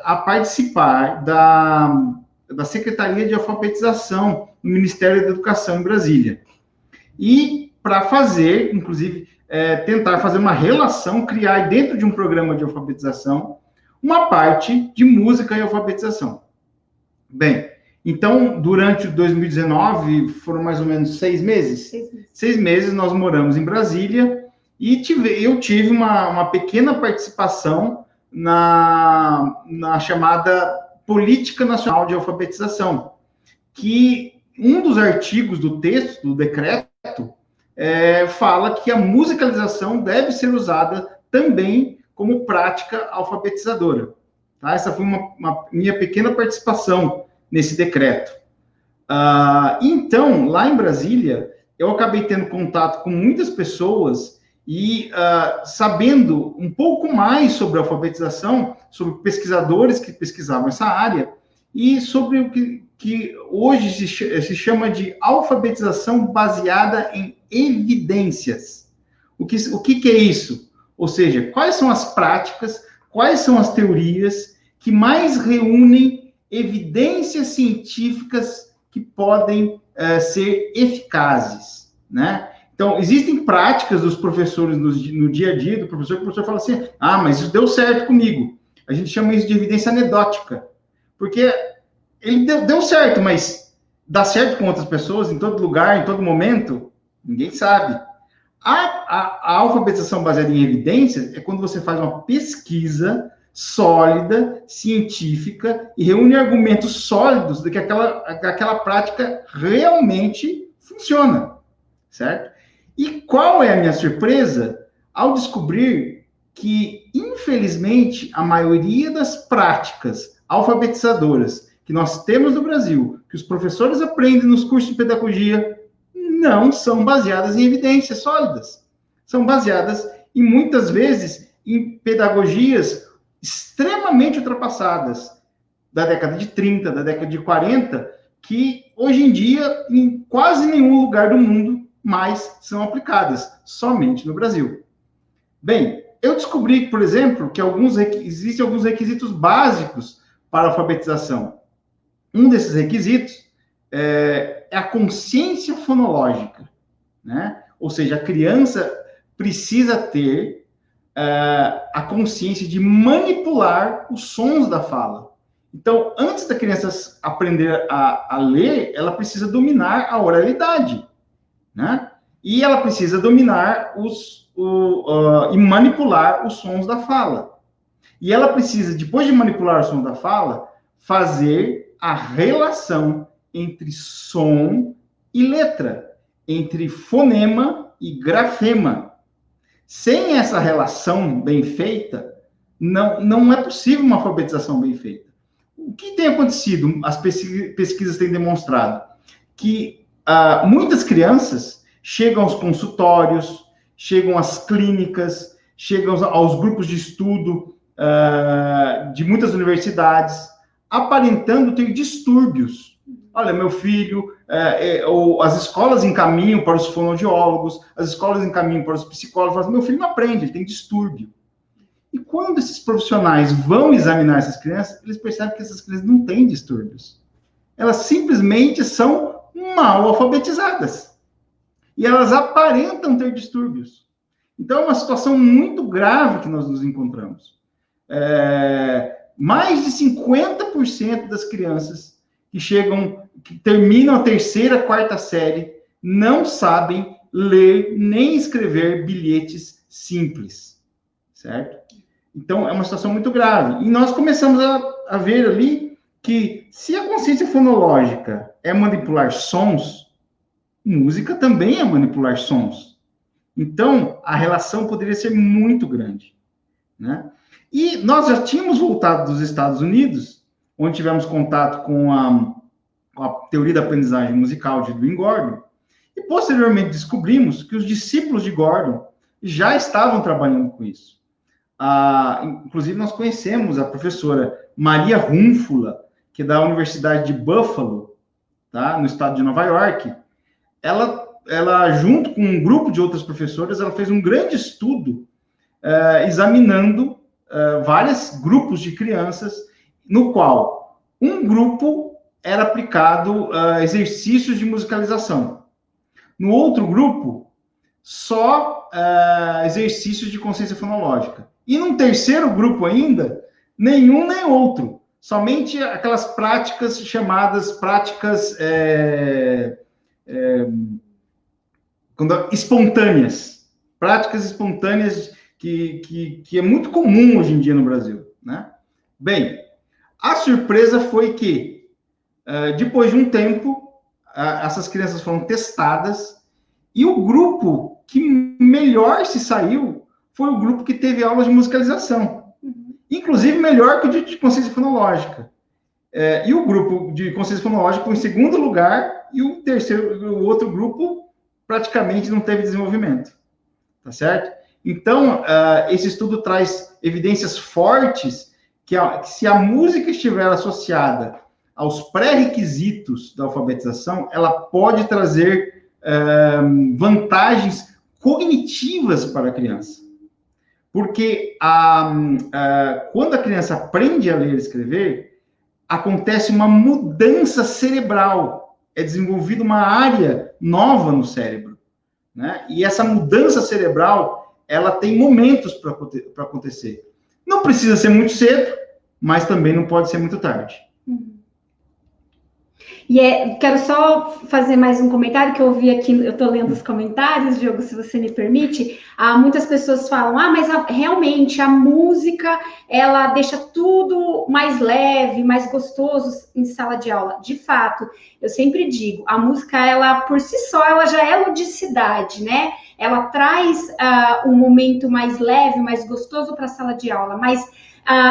a participar da Secretaria de Alfabetização do Ministério da Educação em Brasília. E para fazer, inclusive, tentar fazer uma relação, criar dentro de um programa de alfabetização, uma parte de música e alfabetização. Bem, então, durante 2019, foram mais ou menos 6 meses? 6 meses nós moramos em Brasília e eu tive uma pequena participação na chamada Política Nacional de Alfabetização, que um dos artigos do texto, do decreto, fala que a musicalização deve ser usada também como prática alfabetizadora. Tá? Essa foi uma minha pequena participação nesse decreto. Então, lá em Brasília, eu acabei tendo contato com muitas pessoas e sabendo um pouco mais sobre a alfabetização, sobre pesquisadores que pesquisavam essa área, e sobre o que hoje se chama de alfabetização baseada em evidências. O que é isso? Ou seja, quais são as práticas, quais são as teorias que mais reúnem evidências científicas que podem ser eficazes, né? Então, existem práticas dos professores no dia a dia do professor, que o professor fala assim, mas isso deu certo comigo. A gente chama isso de evidência anedótica, porque ele deu certo, mas dá certo com outras pessoas, em todo lugar, em todo momento? Ninguém sabe. A alfabetização baseada em evidências é quando você faz uma pesquisa sólida, científica, e reúne argumentos sólidos de que aquela prática realmente funciona, certo? E qual é a minha surpresa ao descobrir que, infelizmente, a maioria das práticas alfabetizadoras que nós temos no Brasil, que os professores aprendem nos cursos de pedagogia, não são baseadas em evidências sólidas. São baseadas, e muitas vezes, em pedagogias extremamente ultrapassadas, da década de 30, da década de 40, que hoje em dia, em quase nenhum lugar do mundo, mais são aplicadas, somente no Brasil. Bem, eu descobri, por exemplo, que existem alguns requisitos básicos para a alfabetização. Um desses requisitos é a consciência fonológica, né? Ou seja, a criança precisa ter a consciência de manipular os sons da fala. Então, antes da criança aprender a ler, ela precisa dominar a oralidade, né? E ela precisa dominar e manipular os sons da fala. E ela precisa, depois de manipular o som da fala, fazer a relação entre som e letra, entre fonema e grafema. Sem essa relação bem feita, não é possível uma alfabetização bem feita. O que tem acontecido? As pesquisas têm demonstrado que muitas crianças chegam aos consultórios, chegam às clínicas, chegam aos grupos de estudo de muitas universidades, aparentando ter distúrbios. Olha, meu filho, as escolas encaminham para os fonoaudiólogos, as escolas encaminham para os psicólogos, falam, meu filho não aprende, ele tem distúrbio. E quando esses profissionais vão examinar essas crianças, eles percebem que essas crianças não têm distúrbios. Elas simplesmente são mal alfabetizadas. E elas aparentam ter distúrbios. Então, é uma situação muito grave que nós nos encontramos. Mais de 50% das crianças que terminam a terceira, quarta série, não sabem ler nem escrever bilhetes simples, certo? Então, é uma situação muito grave. E nós começamos a ver ali que, se a consciência fonológica é manipular sons, música também é manipular sons. Então, a relação poderia ser muito grande, né? E nós já tínhamos voltado dos Estados Unidos, onde tivemos contato com a teoria da aprendizagem musical de Edwin Gordon, e posteriormente descobrimos que os discípulos de Gordon já estavam trabalhando com isso. Inclusive, nós conhecemos a professora Maria Rúnfula, que é da Universidade de Buffalo, tá, no estado de Nova York. Ela, junto com um grupo de outras professoras, ela fez um grande estudo examinando vários grupos de crianças, no qual um grupo era aplicado exercícios de musicalização. No outro grupo, só exercícios de consciência fonológica. E num terceiro grupo ainda, nenhum nem outro. Somente aquelas práticas chamadas práticas espontâneas. Práticas espontâneas que é muito comum hoje em dia no Brasil, né? Bem, a surpresa foi que, depois de um tempo, essas crianças foram testadas e o grupo que melhor se saiu foi o grupo que teve aulas de musicalização. Inclusive, melhor que o de consciência fonológica. E o grupo de consciência fonológica foi em segundo lugar e o outro grupo praticamente não teve desenvolvimento. Tá certo? Então, esse estudo traz evidências fortes que se a música estiver associada aos pré-requisitos da alfabetização, ela pode trazer vantagens cognitivas para a criança. Porque quando a criança aprende a ler e escrever, acontece uma mudança cerebral. É desenvolvida uma área nova no cérebro, né? E essa mudança cerebral, ela tem momentos para acontecer. Não precisa ser muito cedo, mas também não pode ser muito tarde. E quero só fazer mais um comentário que eu vi aqui, eu estou lendo os comentários, Diogo, se você me permite. Muitas pessoas falam, mas realmente a música, ela deixa tudo mais leve, mais gostoso em sala de aula. De fato, eu sempre digo, a música, ela por si só, ela já é ludicidade, né? Ela traz um momento mais leve, mais gostoso para a sala de aula, mas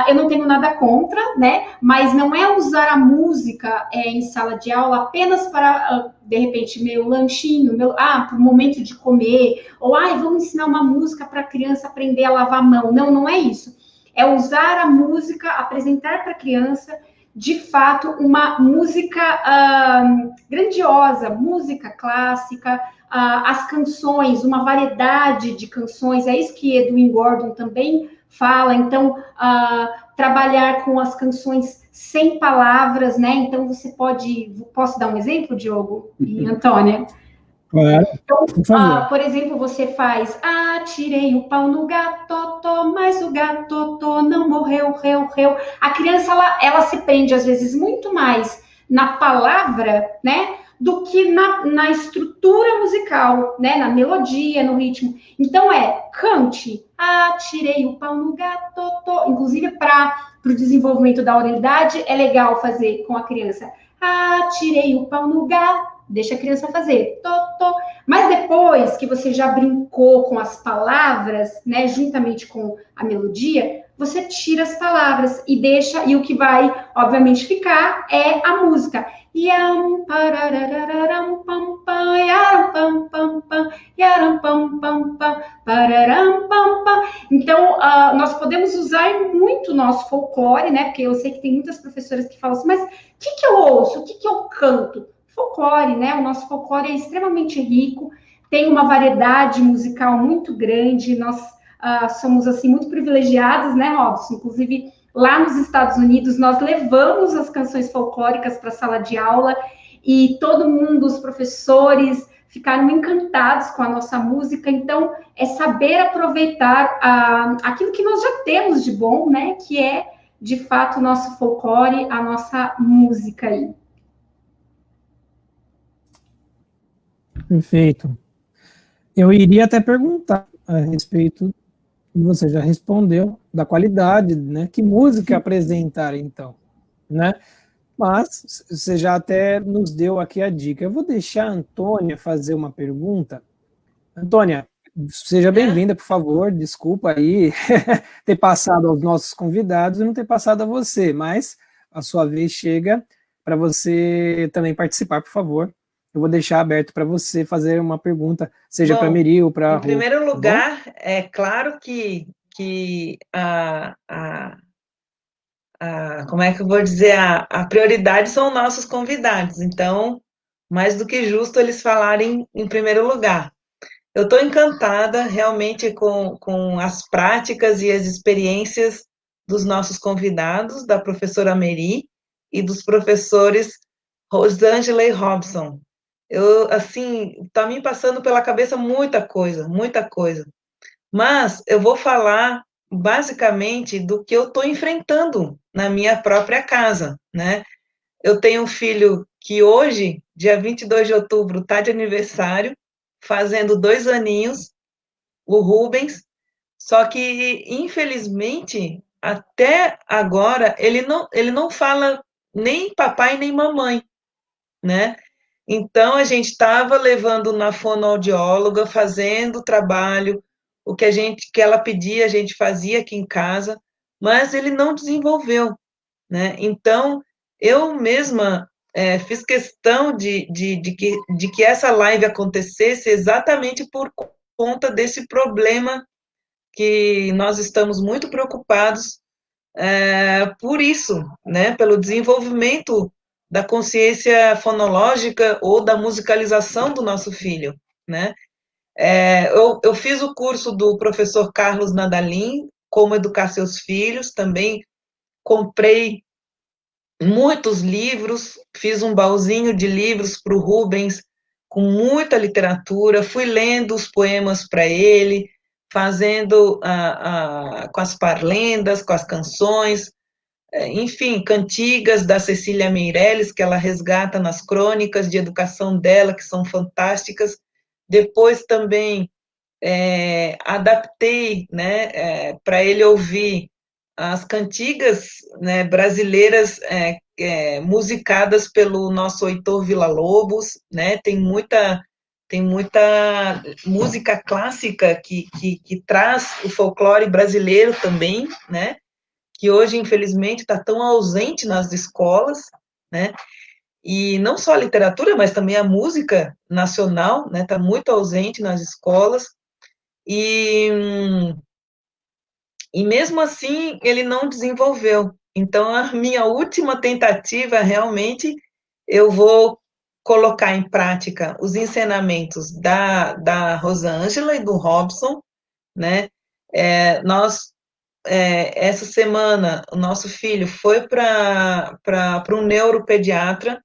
eu não tenho nada contra, né? Mas não é usar a música em sala de aula apenas para, de repente, meu lanchinho, para o momento de comer, ou vamos ensinar uma música para a criança aprender a lavar a mão. Não, não é isso. É usar a música, apresentar para a criança, de fato, uma música grandiosa, música clássica, as canções, uma variedade de canções. É isso que Edwin Gordon também fala. Então, trabalhar com as canções sem palavras, né? Então, posso dar um exemplo, Diogo e Antônia? Claro, por favor. Por exemplo, você faz, tirei o pau no gato, mas o gato não morreu, reu. A criança, ela se prende, às vezes, muito mais na palavra, né? Do que na estrutura musical, né? Na melodia, no ritmo. Então, cante, tirei o pau no gato. Inclusive, para o desenvolvimento da oralidade, é legal fazer com a criança. Tirei o pau no gato. Deixa a criança fazer. Mas depois que você já brincou com as palavras, né, juntamente com a melodia, você tira as palavras e deixa, e o que vai, obviamente, ficar é a música. Então, nós podemos usar muito o nosso folclore, né? Porque eu sei que tem muitas professoras que falam assim, mas o que eu ouço? O que eu canto? Folclore, né? O nosso folclore é extremamente rico, tem uma variedade musical muito grande, nós somos, assim, muito privilegiados, né, Robson? Inclusive, lá nos Estados Unidos, nós levamos as canções folclóricas para a sala de aula e todo mundo, os professores, ficaram encantados com a nossa música. Então, é saber aproveitar aquilo que nós já temos de bom, né? Que é, de fato, o nosso folclore, a nossa música aí. Perfeito. Eu iria até perguntar a respeito, e você já respondeu, da qualidade, né? Que música apresentar, então, né? Mas você já até nos deu aqui a dica. Eu vou deixar a Antônia fazer uma pergunta. Antônia, seja bem-vinda, por favor. Desculpa aí ter passado aos nossos convidados e não ter passado a você, mas a sua vez chega para você também participar, por favor. Eu vou deixar aberto para você fazer uma pergunta, seja para a Meri ou para a Rô. Em primeiro lugar, é claro que como é que eu vou dizer, a prioridade são nossos convidados, então, mais do que justo eles falarem em primeiro lugar. Eu estou encantada realmente com as práticas e as experiências dos nossos convidados, da professora Meri e dos professores Rosângela e Robson. Assim, está me passando pela cabeça muita coisa, muita coisa. Mas eu vou falar basicamente do que eu estou enfrentando na minha própria casa, né? Eu tenho um filho que hoje, dia 22 de outubro, está de aniversário, fazendo 2 aninhos, o Rubens, só que, infelizmente, até agora, ele não fala nem papai nem mamãe, né? Então, a gente estava levando na fonoaudióloga, fazendo o trabalho, o que ela pedia, a gente fazia aqui em casa, mas ele não desenvolveu, né? Então, eu mesma fiz questão de que essa live acontecesse exatamente por conta desse problema que nós estamos muito preocupados por isso, né? Pelo desenvolvimento da consciência fonológica ou da musicalização do nosso filho, né? Eu fiz o curso do professor Carlos Nadalim, Como Educar Seus Filhos, também comprei muitos livros, fiz um baúzinho de livros para o Rubens, com muita literatura, fui lendo os poemas para ele, fazendo com as parlendas, com as canções, enfim, cantigas da Cecília Meirelles, que ela resgata nas crônicas de educação dela, que são fantásticas. Depois também adaptei, né, para ele ouvir as cantigas, né, brasileiras musicadas pelo nosso Heitor Villa-Lobos, né, tem muita música clássica que traz o folclore brasileiro também, né, que hoje, infelizmente, está tão ausente nas escolas, né, e não só a literatura, mas também a música nacional, né, está muito ausente nas escolas, e mesmo assim ele não desenvolveu. Então, a minha última tentativa, realmente, eu vou colocar em prática os ensinamentos da Rosângela e do Robson, né? Essa semana, o nosso filho foi para um neuropediatra,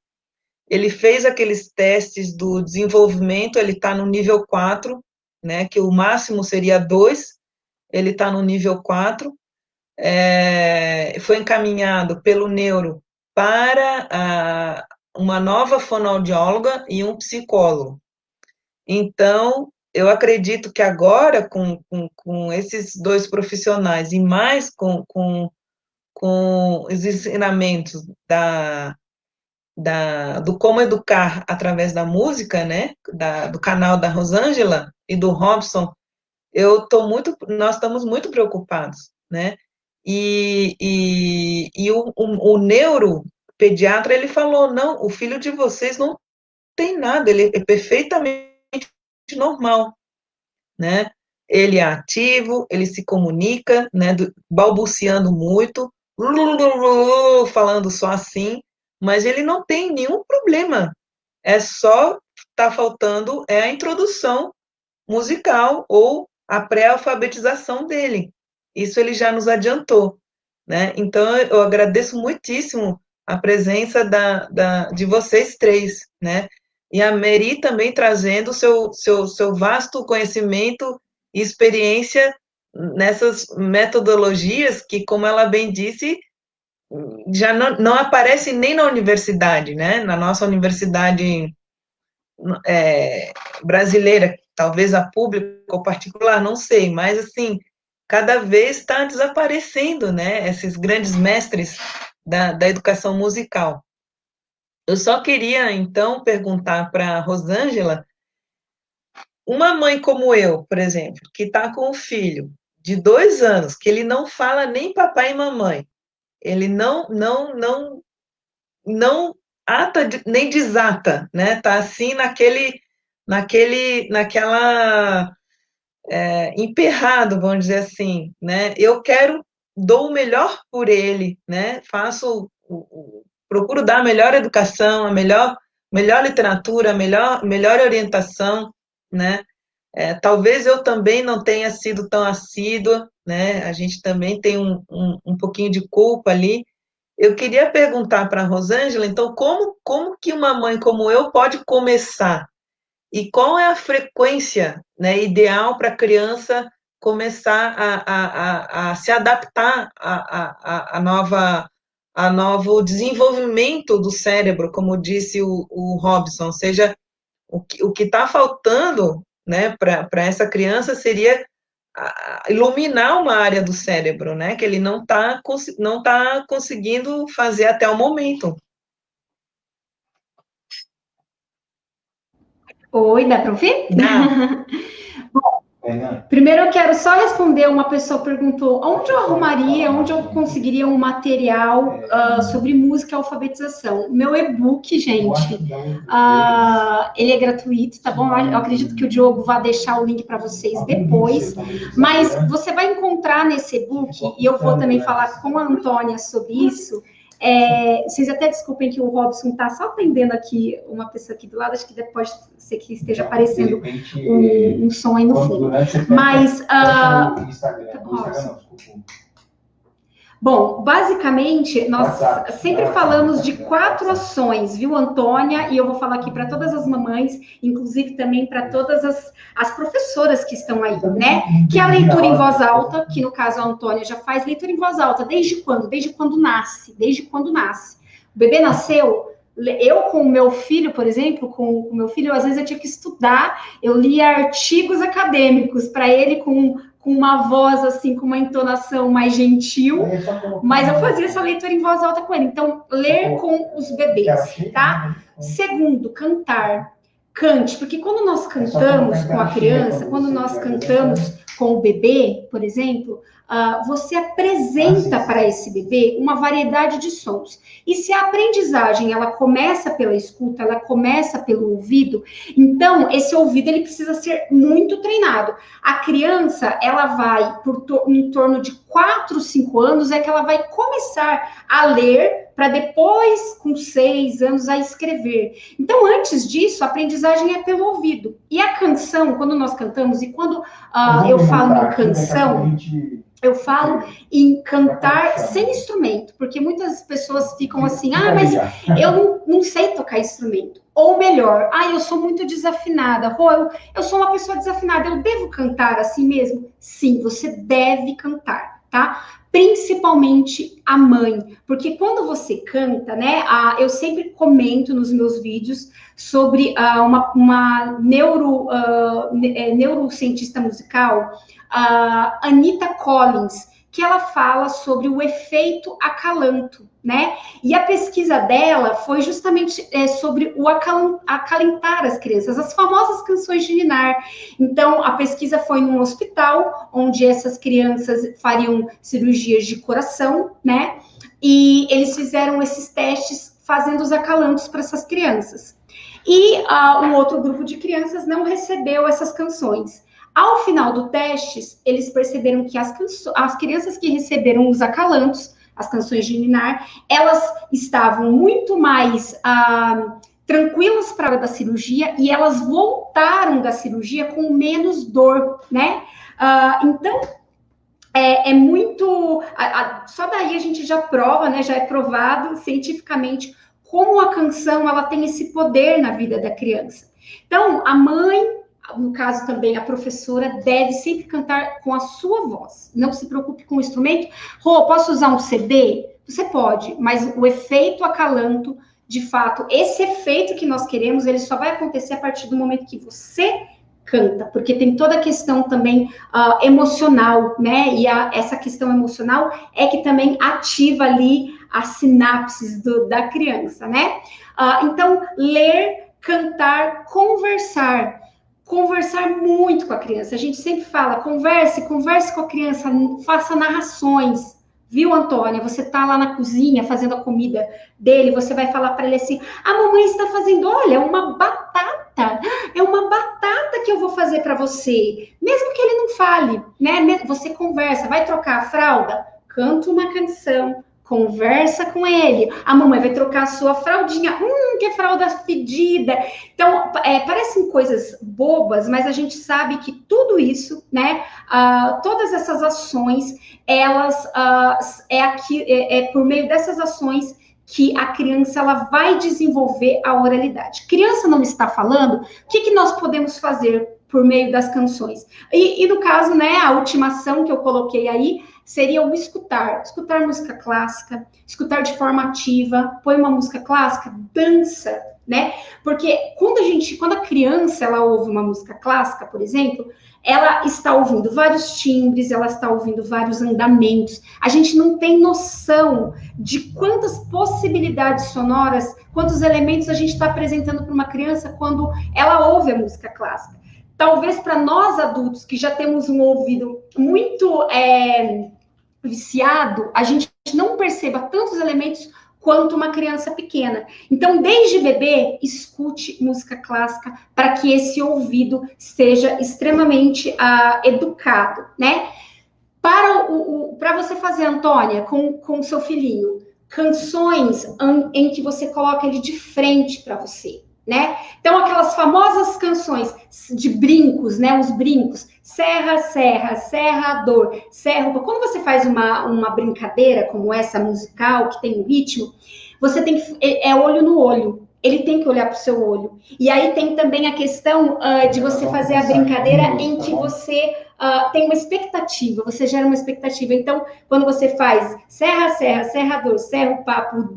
ele fez aqueles testes do desenvolvimento, ele está no nível 4, né, que o máximo seria 2, ele está no nível 4, foi encaminhado pelo neuro para uma nova fonoaudióloga e um psicólogo. Então, eu acredito que agora, com esses 2 profissionais, e mais com os ensinamentos do como educar através da música, né, do canal da Rosângela e do Robson, nós estamos muito preocupados, né, e o neuropediatra, ele falou, não, o filho de vocês não tem nada, ele é perfeitamente normal, né, ele é ativo, ele se comunica, né, balbuciando muito, falando só assim, mas ele não tem nenhum problema, está faltando a introdução musical ou a pré-alfabetização dele. Isso ele já nos adiantou, né? Então, eu agradeço muitíssimo a presença de vocês 3, né? E a Meri também trazendo seu vasto conhecimento e experiência nessas metodologias que, como ela bem disse, já não aparece nem na universidade, né? Na nossa universidade brasileira, talvez a pública ou particular, não sei, mas assim, cada vez está desaparecendo, né? Esses grandes mestres da educação musical. Eu só queria, então, perguntar para a Rosângela, uma mãe como eu, por exemplo, que está com um filho de 2 anos, que ele não fala nem papai e mamãe, ele não ata nem desata, né? Tá assim naquela emperrado, vamos dizer assim, né? Eu dou o melhor por ele, né? Procuro dar a melhor educação, a melhor literatura, a melhor orientação, né? Talvez eu também não tenha sido tão assídua, né? A gente também tem um pouquinho de culpa ali. Eu queria perguntar para a Rosângela, então, como que uma mãe como eu pode começar? E qual é a frequência, né, ideal para a criança começar a se adaptar a novo desenvolvimento do cérebro, como disse o Robson? Ou seja, o que está faltando, né, para essa criança seria iluminar uma área do cérebro, né, que ele não tá conseguindo fazer até o momento. Oi, dá para ouvir? Dá. Primeiro eu quero só responder, uma pessoa perguntou onde eu arrumaria, onde eu conseguiria um material sobre música e alfabetização. Meu e-book, gente, ele é gratuito, tá bom? Eu acredito que o Diogo vai deixar o link para vocês depois, mas você vai encontrar nesse e-book, e eu vou também falar com a Antônia sobre isso. Vocês até desculpem que o Robson está só atendendo aqui uma pessoa aqui do lado, acho que pode ser que esteja aparecendo um som aí no fundo. Mas, Bom, basicamente, nós sempre falamos de 4 ações, viu, Antônia? E eu vou falar aqui para todas as mamães, inclusive também para todas as professoras que estão aí, né? Que é a leitura em voz alta, que no caso a Antônia já faz leitura em voz alta. Desde quando? Desde quando nasce. Desde quando nasce. O bebê nasceu. Eu, com o meu filho, por exemplo, com o meu filho, às vezes eu tinha que estudar, eu lia artigos acadêmicos para ele com uma voz, assim, com uma entonação mais gentil, mas eu fazia essa leitura em voz alta com ele. Então, ler com os bebês, tá? Segundo, cantar. Cante, porque quando nós cantamos com a criança, quando nós cantamos com o bebê, por exemplo, você apresenta para esse bebê uma variedade de sons. E se a aprendizagem, ela começa pela escuta, ela começa pelo ouvido, então esse ouvido, ele precisa ser muito treinado. A criança, ela vai, em torno de 4, 5 anos, é que ela vai começar a ler, para depois, com 6 anos, a escrever. Então, antes disso, a aprendizagem é pelo ouvido. E a canção, quando nós cantamos, e quando eu falo em canção, eu falo em cantar sem instrumento, porque muitas pessoas ficam assim, mas eu não sei tocar instrumento. Ou melhor, eu sou muito desafinada, eu sou uma pessoa desafinada, eu devo cantar assim mesmo? Sim, você deve cantar, tá? Principalmente a mãe, porque quando você canta, né, eu sempre comento nos meus vídeos sobre uma neurocientista musical, Anita Collins, que ela fala sobre o efeito acalanto, né? E a pesquisa dela foi justamente sobre o acalentar as crianças, as famosas canções de ninar. Então, a pesquisa foi num hospital, onde essas crianças fariam cirurgias de coração, né? E eles fizeram esses testes fazendo os acalantos para essas crianças. E um outro grupo de crianças não recebeu essas canções. Ao final do teste, eles perceberam que as crianças que receberam os acalantos, as canções de ninar, elas estavam muito mais tranquilas para a hora da cirurgia e elas voltaram da cirurgia com menos dor, né? Então, é muito... só daí a gente já prova, né? Já é provado cientificamente como a canção, ela tem esse poder na vida da criança. Então, a mãe, no caso também a professora, deve sempre cantar com a sua voz. Não se preocupe com o instrumento. Posso usar um CD? Você pode, mas o efeito acalanto, de fato, esse efeito que nós queremos, ele só vai acontecer a partir do momento que você canta, porque tem toda a questão também emocional, né? E essa questão emocional é que também ativa ali as sinapses da criança, né? Então, ler, cantar, conversar muito com a criança. A gente sempre fala, converse com a criança, faça narrações. Viu, Antônia? Você tá lá na cozinha fazendo a comida dele, você vai falar para ele assim, a mamãe está fazendo, olha, uma batata. É uma batata que eu vou fazer para você. Mesmo que ele não fale, né? Você conversa, vai trocar a fralda? Canta uma canção. Conversa com ele. A mamãe vai trocar a sua fraldinha. Que fralda fedida. Então, parecem coisas bobas, mas a gente sabe que tudo isso, né? Todas essas ações, elas é por meio dessas ações que a criança ela vai desenvolver a oralidade. Criança não está falando, o que nós podemos fazer por meio das canções? E no caso, né, a última ação que eu coloquei aí seria o escutar música clássica, escutar de forma ativa, põe uma música clássica, dança, né? Porque quando a criança ela ouve uma música clássica, por exemplo, ela está ouvindo vários timbres, ela está ouvindo vários andamentos. A gente não tem noção de quantas possibilidades sonoras, quantos elementos a gente está apresentando para uma criança quando ela ouve a música clássica. Talvez para nós adultos que já temos um ouvido muito viciado, a gente não perceba tantos elementos quanto uma criança pequena. Então, desde bebê, escute música clássica para que esse ouvido seja extremamente educado, né? Para você fazer, Antônia, com seu filhinho, canções em que você coloca ele de frente para você. né? Então, aquelas famosas canções de brincos, né? Os brincos, serra, serra, serrador, serra. Quando você faz uma brincadeira como essa musical, que tem um ritmo, você tem que. É olho no olho. Ele tem que olhar para o seu olho. E aí tem também a questão de você fazer a brincadeira em que você tem uma expectativa, você gera uma expectativa. Então, quando você faz serra, serra, serrador, serra o papo,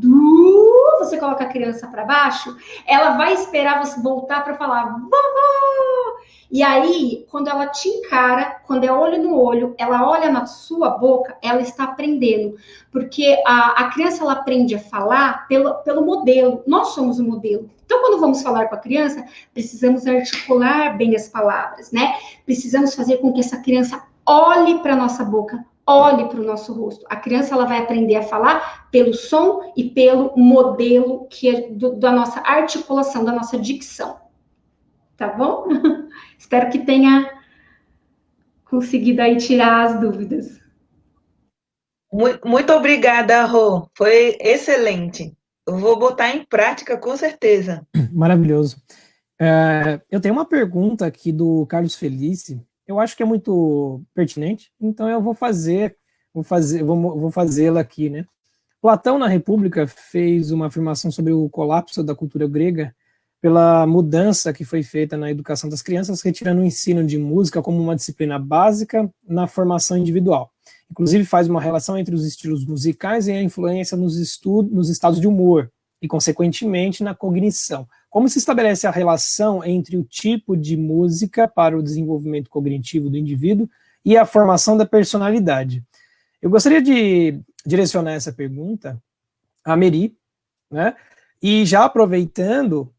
você coloca a criança para baixo, ela vai esperar você voltar para falar vovó! E aí, quando ela te encara, quando é olho no olho, ela olha na sua boca, ela está aprendendo. Porque a criança, ela aprende a falar pelo modelo. Nós somos o modelo. Então, quando vamos falar com a criança, precisamos articular bem as palavras, né? Precisamos fazer com que essa criança olhe para a nossa boca, olhe para o nosso rosto. A criança, ela vai aprender a falar pelo som e pelo modelo que é da nossa articulação, da nossa dicção. Tá bom? Espero que tenha conseguido aí tirar as dúvidas. Muito obrigada, Rô. Foi excelente. Eu vou botar em prática com certeza. Maravilhoso. Eu tenho uma pergunta aqui do Carlos Felice. Eu acho que é muito pertinente, então eu vou fazê-la aqui, né? Platão, na República, fez uma afirmação sobre o colapso da cultura grega pela mudança que foi feita na educação das crianças, retirando o ensino de música como uma disciplina básica na formação individual. Inclusive, faz uma relação entre os estilos musicais e a influência nos estados de humor, e, consequentemente, na cognição. Como se estabelece a relação entre o tipo de música para o desenvolvimento cognitivo do indivíduo e a formação da personalidade? Eu gostaria de direcionar essa pergunta a Meri, né? E já aproveitando,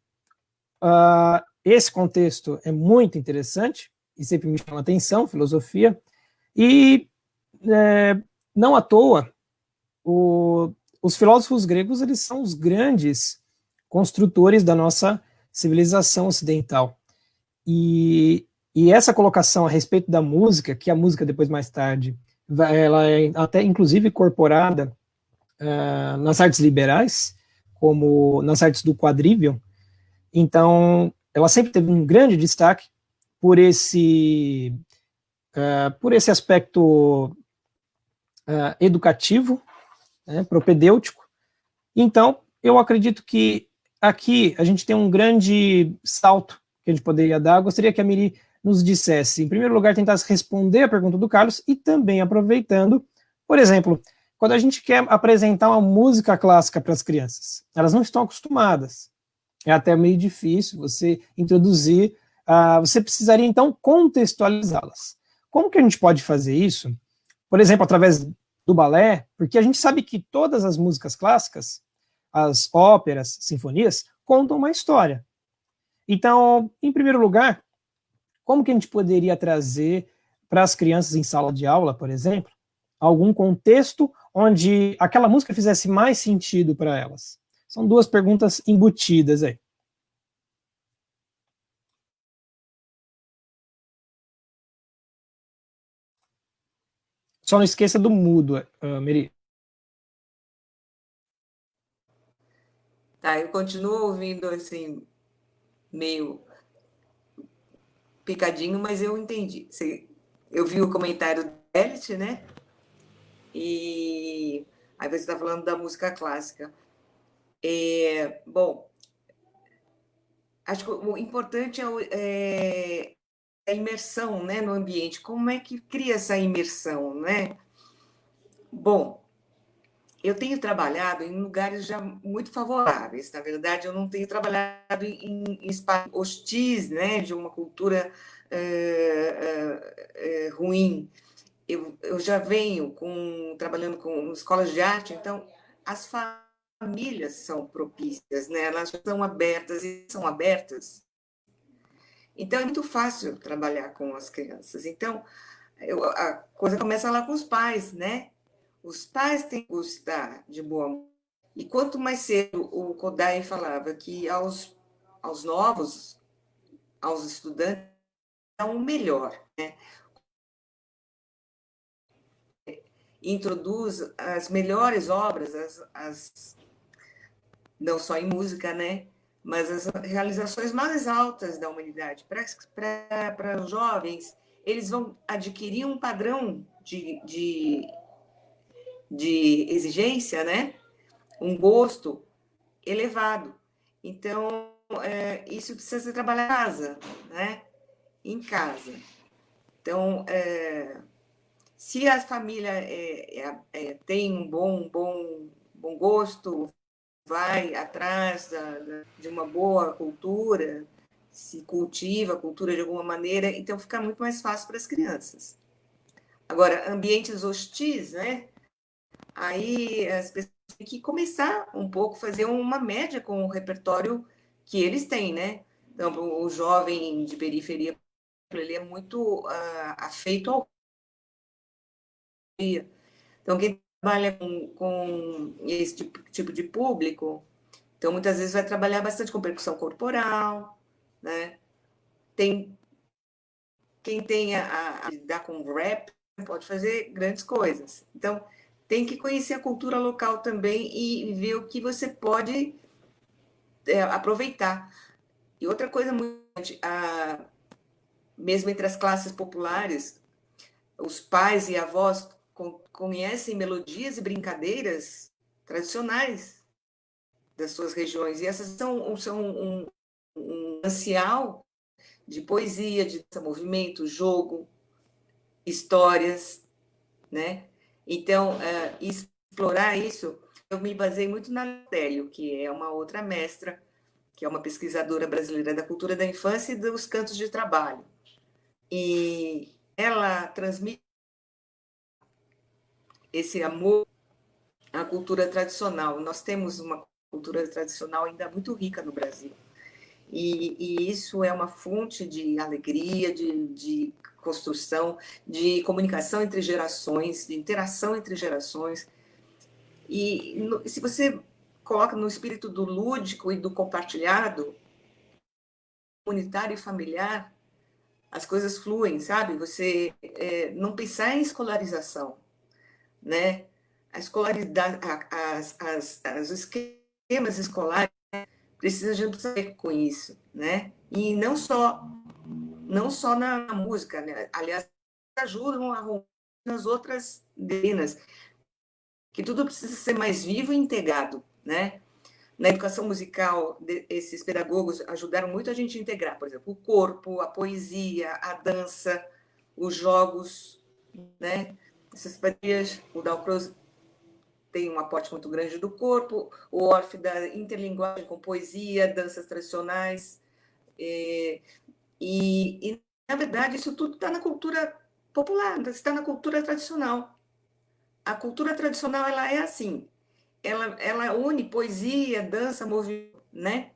esse contexto é muito interessante e sempre me chama a atenção, filosofia, e não à toa, os filósofos gregos, eles são os grandes construtores da nossa civilização ocidental. E essa colocação a respeito da música, que a música depois, mais tarde, ela é até inclusive incorporada nas artes liberais, como nas artes do quadrívio. Então, ela sempre teve um grande destaque por esse aspecto educativo, né, propedêutico. Então, eu acredito que aqui a gente tem um grande salto que a gente poderia dar. Eu gostaria que a Miri nos dissesse, em primeiro lugar, tentasse responder a pergunta do Carlos e também aproveitando, por exemplo, quando a gente quer apresentar uma música clássica para as crianças, elas não estão acostumadas. É até meio difícil você introduzir, você precisaria então contextualizá-las. Como que a gente pode fazer isso? Por exemplo, através do balé, porque a gente sabe que todas as músicas clássicas, as óperas, sinfonias, contam uma história. Então, em primeiro lugar, como que a gente poderia trazer para as crianças em sala de aula, por exemplo, algum contexto onde aquela música fizesse mais sentido para elas? São duas perguntas embutidas aí. Só não esqueça do mudo, Meri. Tá, eu continuo ouvindo assim, meio picadinho, mas eu entendi. Eu vi o comentário do Elite, né? E aí você está falando da música clássica. Bom, acho que o importante é a imersão, né, no ambiente. Como é que cria essa imersão, né? Bom, eu tenho trabalhado em lugares já muito favoráveis. Na verdade, eu não tenho trabalhado em espaços hostis, né, de uma cultura ruim. Eu já venho trabalhando com escolas de arte, então as famílias são propícias, né? Elas são abertas e são abertas. Então é muito fácil trabalhar com as crianças. Então a coisa começa lá com os pais, né? Os pais têm que gostar de boa música. E quanto mais cedo, o Kodály falava que aos novos, aos estudantes, é o melhor, né? Introduz as melhores obras, não só em música, né? mas as realizações mais altas da humanidade. Para os jovens, eles vão adquirir um padrão de exigência, né? Um gosto elevado. Então, isso precisa ser trabalhado em casa, né? Em casa. Então, se a família tem um bom gosto, vai atrás de uma boa cultura, se cultiva a cultura de alguma maneira, então fica muito mais fácil para as crianças. Agora, ambientes hostis, né? Aí as pessoas têm que começar um pouco, fazer uma média com o repertório que eles têm, né? Então, o jovem de periferia, ele é muito afeito ao dia. Então, quem trabalha com esse tipo de público, então muitas vezes vai trabalhar bastante com percussão corporal, né? Quem tem a lidar com rap pode fazer grandes coisas. Então, tem que conhecer a cultura local também e ver o que você pode aproveitar. E outra coisa muito importante, mesmo entre as classes populares, os pais e avós conhecem melodias e brincadeiras tradicionais das suas regiões. E essas são um manancial de poesia, de movimento, jogo, histórias, né? Então, explorar isso, eu me basei muito na Télio, que é uma outra mestra, que é uma pesquisadora brasileira da cultura da infância e dos cantos de trabalho. E ela transmite esse amor à cultura tradicional. Nós temos uma cultura tradicional ainda muito rica no Brasil. E isso é uma fonte de alegria, de construção, de comunicação entre gerações, de interação entre gerações. E se você coloca no espírito do lúdico e do compartilhado, comunitário e familiar, as coisas fluem, sabe? Você não pensar em escolarização, né? A escolaridade, os esquemas escolares precisam de saber com isso, né? E não só na música, né? Aliás, ajudam a arrumar nas outras disciplinas, que tudo precisa ser mais vivo e integrado, né? Na educação musical, esses pedagogos ajudaram muito a gente a integrar, por exemplo, o corpo, a poesia, a dança, os jogos, né? Essas pedagogias, o Dalcroze tem um aporte muito grande do corpo, o Orff da interlinguagem com poesia, danças tradicionais, e na verdade, isso tudo está na cultura popular, está na cultura tradicional. A cultura tradicional, ela é assim, ela une poesia, dança, movimento, né?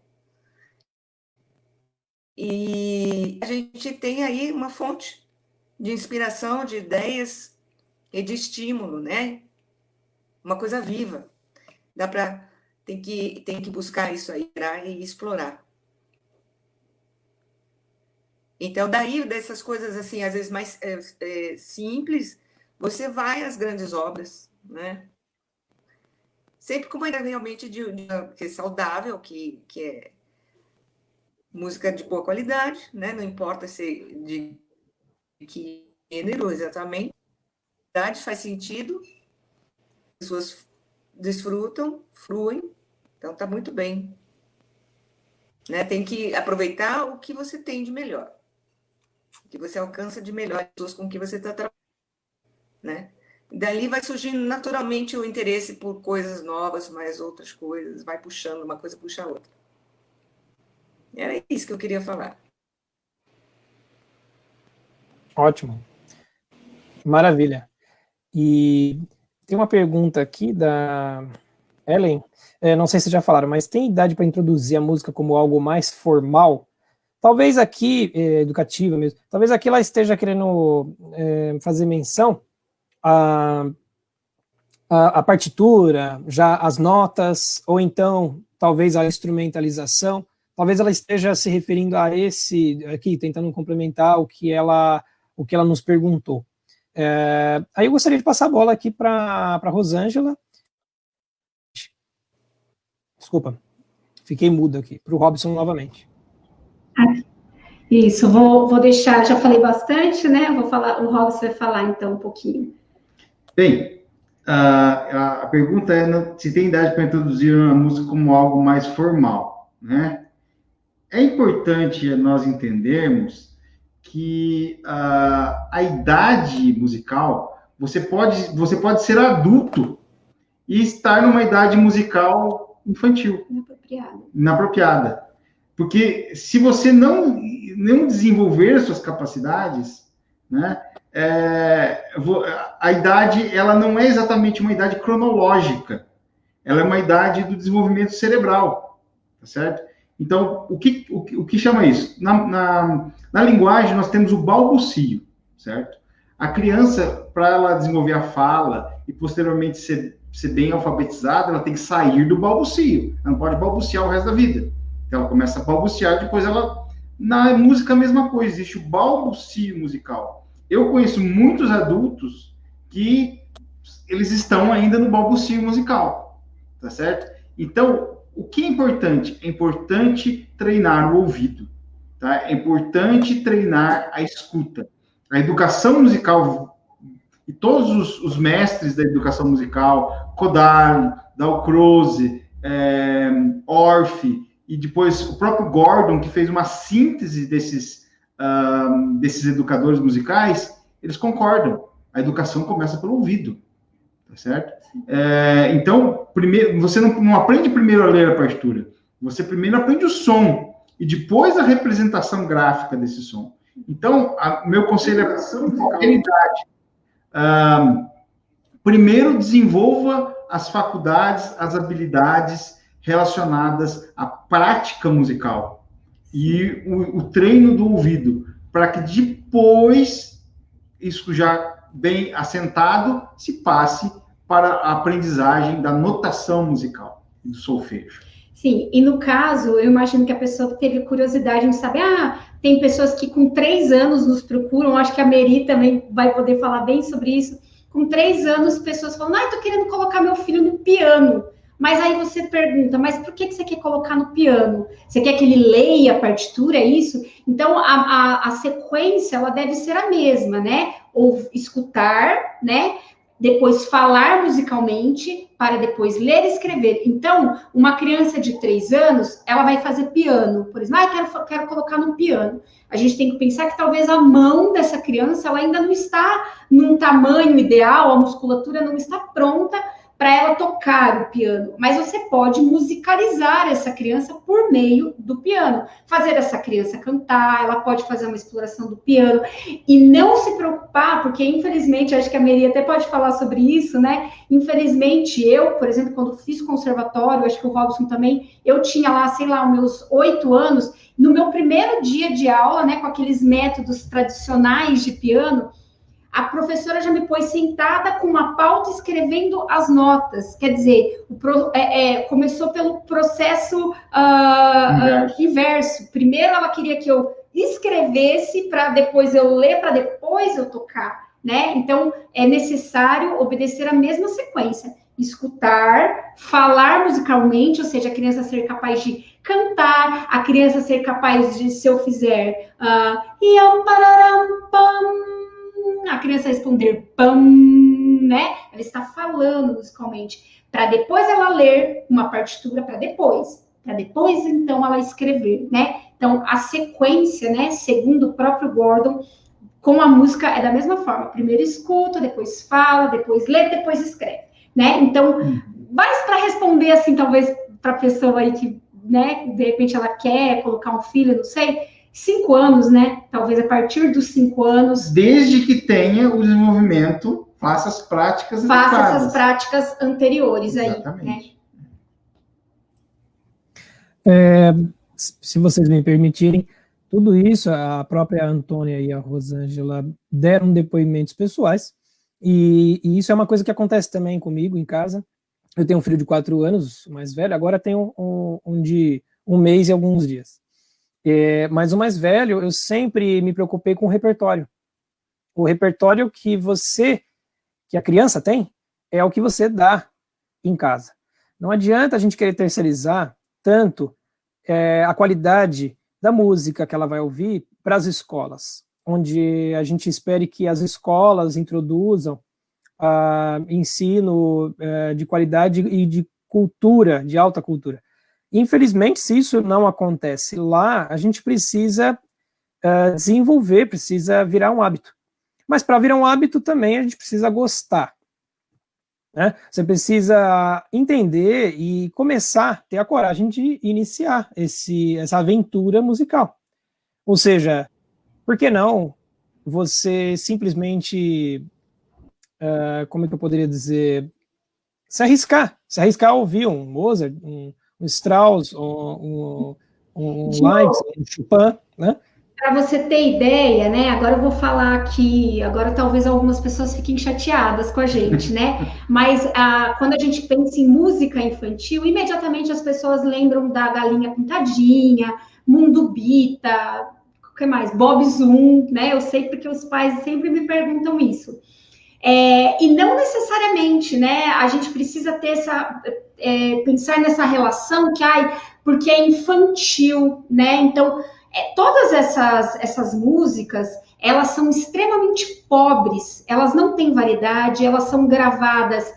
E a gente tem aí uma fonte de inspiração, de ideias e de estímulo, né? Uma coisa viva. Tem que buscar isso aí e explorar. Então, daí, dessas coisas, assim, às vezes mais simples, você vai às grandes obras, né? Sempre com uma ideia realmente que é saudável, que é música de boa qualidade, né? Não importa se de que gênero exatamente, a qualidade faz sentido, as pessoas desfrutam, fluem, então tá muito bem. Né? Tem que aproveitar o que você tem de melhor, o que você alcança de melhor, as pessoas com que você está trabalhando, né? Dali vai surgindo naturalmente o interesse por coisas novas, mais outras coisas, vai puxando, uma coisa puxa a outra. Era isso que eu queria falar. Ótimo. Maravilha. E tem uma pergunta aqui da Ellen, não sei se já falaram, mas tem idade para introduzir a música como algo mais formal? Talvez aqui, educativa mesmo, talvez aqui ela esteja querendo fazer menção a partitura, já as notas, ou então talvez a instrumentalização, talvez ela esteja se referindo a esse aqui, tentando complementar o que ela nos perguntou. Aí eu gostaria de passar a bola aqui para a Rosângela. Desculpa. Fiquei mudo aqui. Para o Robson novamente. Isso, vou deixar, já falei bastante, né? Vou falar, o Robson vai falar então um pouquinho. Bem, a pergunta é se tem idade para introduzir a música como algo mais formal, né? É importante nós entendermos que a idade musical, você pode ser adulto e estar numa idade musical infantil, inapropriada. Porque se você não desenvolver suas capacidades, né, a idade ela não é exatamente uma idade cronológica, ela é uma idade do desenvolvimento cerebral, tá certo? Então, o que chama isso? Na linguagem, nós temos o balbucio, certo? A criança, para ela desenvolver a fala e posteriormente ser bem alfabetizada, ela tem que sair do balbucio. Ela não pode balbuciar o resto da vida. Então, ela começa a balbuciar, depois ela... Na música, a mesma coisa, existe o balbucio musical. Eu conheço muitos adultos que eles estão ainda no balbucio musical, tá certo? Então, o que é importante? É importante treinar o ouvido, tá? É importante treinar a escuta. A educação musical, e todos os mestres da educação musical, Kodály, Dalcroze, Orff, e depois o próprio Gordon, que fez uma síntese desses educadores musicais, eles concordam. A educação começa pelo ouvido, tá certo? Então, primeiro, você não aprende primeiro a ler a partitura. Você primeiro aprende o som e depois a representação gráfica desse som. Então, meu conselho é em qualquer idade. Primeiro, desenvolva as faculdades, as habilidades relacionadas à prática musical e o treino do ouvido, para que depois, isso já bem assentado, se passe para a aprendizagem da notação musical, do solfejo. Sim, e no caso, eu imagino que a pessoa teve curiosidade em saber, tem pessoas que com 3 anos nos procuram, acho que a Meri também vai poder falar bem sobre isso. Com 3 anos, pessoas falam, eu tô querendo colocar meu filho no piano. Mas aí você pergunta, mas por que você quer colocar no piano? Você quer que ele leia a partitura, é isso? Então, a sequência, ela deve ser a mesma, né? Ou escutar, né? Depois falar musicalmente, para depois ler e escrever. Então, uma criança de 3 anos, ela vai fazer piano. Por exemplo, quero colocar no piano. A gente tem que pensar que talvez a mão dessa criança, ela ainda não está num tamanho ideal, a musculatura não está pronta para ela tocar o piano, mas você pode musicalizar essa criança por meio do piano, fazer essa criança cantar, ela pode fazer uma exploração do piano, e não se preocupar, porque infelizmente, acho que a Meri até pode falar sobre isso, né, infelizmente eu, por exemplo, quando fiz conservatório, acho que o Robson também, eu tinha lá, sei lá, meus 8 anos, no meu primeiro dia de aula, né, com aqueles métodos tradicionais de piano, a professora já me pôs sentada com uma pauta escrevendo as notas. Quer dizer, começou pelo processo inverso. Primeiro ela queria que eu escrevesse para depois eu ler, para depois eu tocar, né? Então, é necessário obedecer a mesma sequência. Escutar, falar musicalmente, ou seja, a criança ser capaz de cantar, a criança ser capaz de, se eu fizer... a criança responder pam, né? Ela está falando musicalmente, para depois ela ler uma partitura, para depois então ela escrever, né? Então a sequência, né? Segundo o próprio Gordon, com a música é da mesma forma. Primeiro escuta, depois fala, depois lê, depois escreve, né? Então, mais para responder assim, talvez para a pessoa aí que, né? De repente ela quer colocar um filho, não sei. 5 anos, né? Talvez a partir dos 5 anos. Desde que tenha o desenvolvimento, faça as práticas adequadas. Faça essas práticas anteriores. Exatamente. Aí, né? Se vocês me permitirem, tudo isso, a própria Antônia e a Rosângela deram depoimentos pessoais, e isso é uma coisa que acontece também comigo em casa. Eu tenho um filho de 4 anos, mais velho, agora tenho um de 1 mês e alguns dias. Mas o mais velho, eu sempre me preocupei com o repertório. O repertório que a criança tem, é o que você dá em casa. Não adianta a gente querer terceirizar tanto a qualidade da música que ela vai ouvir para as escolas, onde a gente espere que as escolas introduzam ensino de qualidade e de cultura, de alta cultura. Infelizmente, se isso não acontece lá, a gente precisa desenvolver, precisa virar um hábito. Mas para virar um hábito também a gente precisa gostar. Né? Você precisa entender e começar a ter a coragem de iniciar essa aventura musical. Ou seja, por que não você simplesmente, como é que eu poderia dizer, se arriscar a ouvir um Mozart, um Strauss, um Leibniz, um Chopin, né? Para você ter ideia, né? Agora eu vou falar aqui, agora talvez algumas pessoas fiquem chateadas com a gente, né? Mas quando a gente pensa em música infantil, imediatamente as pessoas lembram da Galinha Pintadinha, Mundo Bita, o que mais? Bob Zoom, né? Eu sei porque os pais sempre me perguntam isso. E não necessariamente, né? A gente precisa ter pensar nessa relação que, porque é infantil, né? Então, todas essas músicas, elas são extremamente pobres, elas não têm variedade, elas são gravadas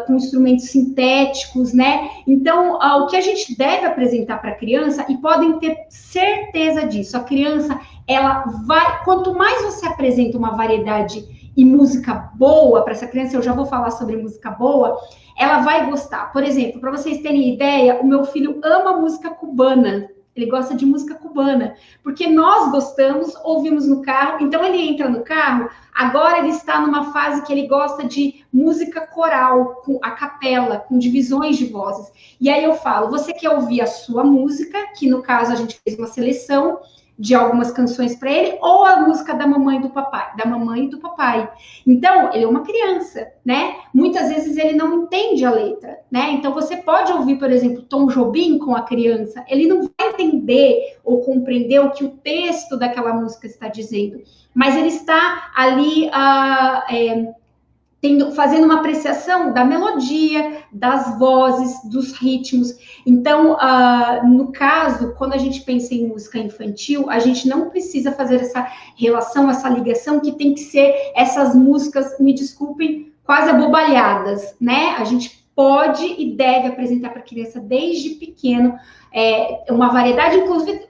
com instrumentos sintéticos, né? Então, o que a gente deve apresentar para a criança, e podem ter certeza disso, a criança, ela vai, quanto mais você apresenta uma variedade e música boa para essa criança, eu já vou falar sobre música boa, ela vai gostar. Por exemplo, para vocês terem ideia, o meu filho ama música cubana. Ele gosta de música cubana, porque nós gostamos, ouvimos no carro, então ele entra no carro, agora ele está numa fase que ele gosta de música coral, com a capela, com divisões de vozes. E aí eu falo, você quer ouvir a sua música, que no caso a gente fez uma seleção de algumas canções para ele, ou a música da mamãe e do papai, da mamãe e do papai. Então, ele é uma criança, né? Muitas vezes ele não entende a letra, né? Então, você pode ouvir, por exemplo, Tom Jobim com a criança, ele não vai entender ou compreender o que o texto daquela música está dizendo, mas ele está ali fazendo uma apreciação da melodia, das vozes, dos ritmos. Então, no caso, quando a gente pensa em música infantil, a gente não precisa fazer essa relação, essa ligação, que tem que ser essas músicas, me desculpem, quase abobalhadas, né? A gente pode e deve apresentar para a criança desde pequeno uma variedade,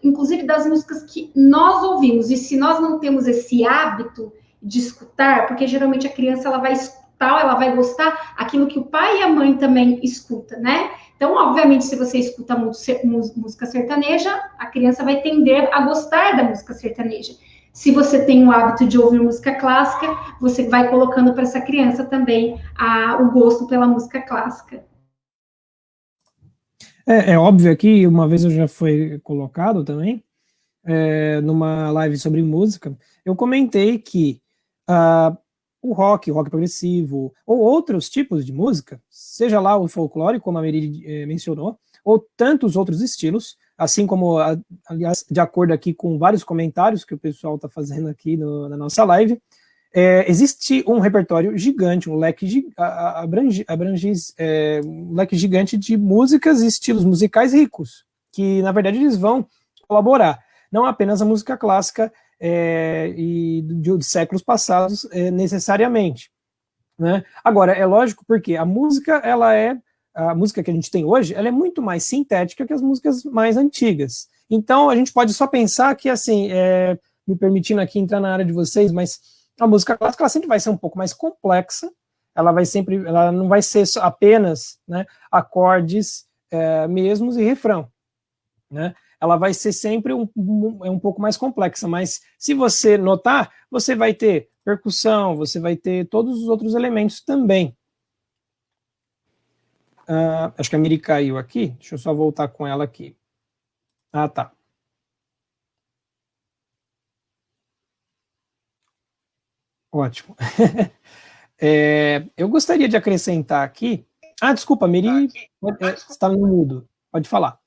inclusive das músicas que nós ouvimos. E se nós não temos esse hábito de escutar, porque geralmente a criança ela vai escutar, ela vai gostar aquilo que o pai e a mãe também escuta, né? Então, obviamente, se você escuta muito música sertaneja, a criança vai tender a gostar da música sertaneja. Se você tem o hábito de ouvir música clássica, você vai colocando para essa criança também o gosto pela música clássica. É óbvio aqui, uma vez eu já fui colocado também, numa live sobre música, eu comentei que o rock progressivo, ou outros tipos de música, seja lá o folclore, como a Meri mencionou, ou tantos outros estilos, assim como, aliás, de acordo aqui com vários comentários que o pessoal está fazendo aqui na nossa live, existe um repertório gigante, um leque um leque gigante de músicas e estilos musicais ricos, que na verdade eles vão colaborar, não apenas a música clássica e de séculos passados necessariamente, né? Agora, é lógico porque a música que a gente tem hoje, ela é muito mais sintética que as músicas mais antigas. Então, a gente pode só pensar que, assim, me permitindo aqui entrar na área de vocês, mas a música clássica ela sempre vai ser um pouco mais complexa, ela não vai ser apenas, né, acordes mesmos e refrão, né? Ela vai ser sempre um pouco mais complexa, mas se você notar, você vai ter percussão, você vai ter todos os outros elementos também. Acho que a Miri caiu aqui, deixa eu só voltar com ela aqui. Tá. Ótimo. Eu gostaria de acrescentar aqui... desculpa, Miri, está no mudo, pode falar.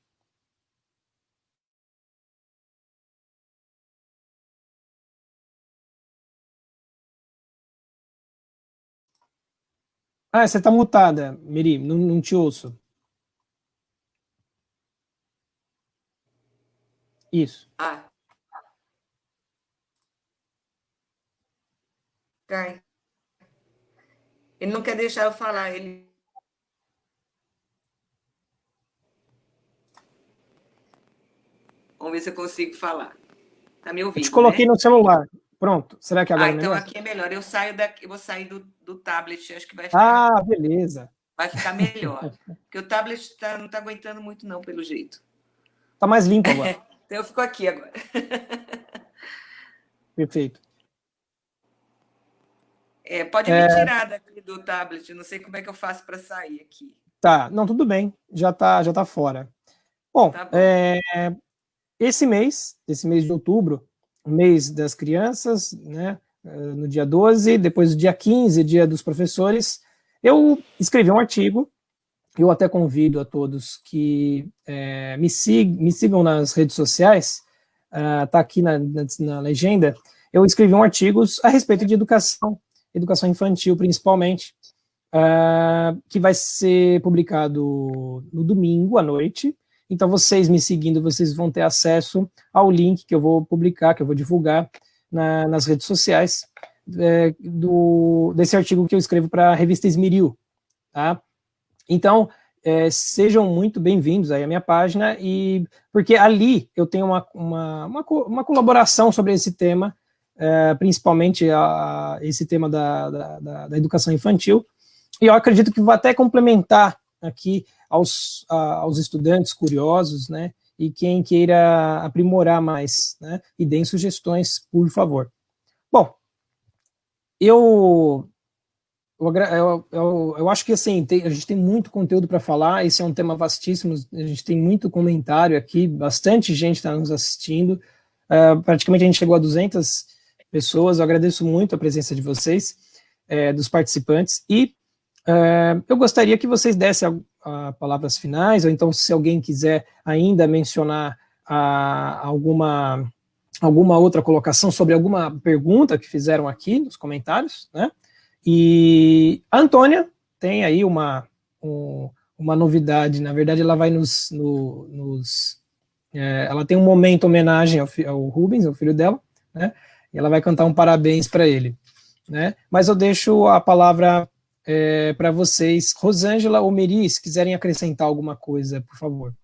Você está mutada, Miri, não te ouço. Isso. Ah. Cai. Ele não quer deixar eu falar, ele... Vamos ver se eu consigo falar. Tá me Eu te ouvindo, coloquei né? no celular. Pronto. Será que agora é Então melhor? aqui é melhor. Eu saio daqui, eu vou sair do tablet, acho que vai ficar, Beleza. vai ficar melhor. Porque o tablet não está aguentando muito, não, pelo jeito. Tá mais limpo agora. Então eu fico aqui agora. Perfeito. Pode me tirar daqui do tablet, não sei como é que eu faço para sair aqui. Tá, não, tudo bem. Já tá fora. Bom, Tá bom. esse mês de outubro, o mês das crianças, né, no dia 12, depois do dia 15, dia dos professores, eu escrevi um artigo, eu até convido a todos que me sigam nas redes sociais, tá aqui na legenda, eu escrevi um artigo a respeito de educação infantil principalmente, que vai ser publicado no domingo à noite. Então, vocês me seguindo, vocês vão ter acesso ao link que eu vou publicar, que eu vou divulgar nas redes sociais, desse artigo que eu escrevo para a revista Esmeril, tá? Então, sejam muito bem-vindos aí à minha página, porque ali eu tenho uma colaboração sobre esse tema, principalmente esse tema da educação infantil, e eu acredito que vai até complementar aqui aos estudantes curiosos, né, e quem queira aprimorar mais, né, e deem sugestões, por favor. Bom, eu acho que assim, a gente tem muito conteúdo para falar, esse é um tema vastíssimo, a gente tem muito comentário aqui, bastante gente está nos assistindo, praticamente a gente chegou a 200 pessoas, eu agradeço muito a presença de vocês, dos participantes, e eu gostaria que vocês dessem palavras finais, ou então se alguém quiser ainda mencionar alguma outra colocação sobre alguma pergunta que fizeram aqui nos comentários, né? E a Antônia tem aí uma novidade, na verdade ela vai ela tem um momento homenagem ao Rubens, ao filho dela, né? E ela vai cantar um parabéns para ele, né? Mas eu deixo a palavra para vocês, Rosângela ou Meri, se quiserem acrescentar alguma coisa, por favor.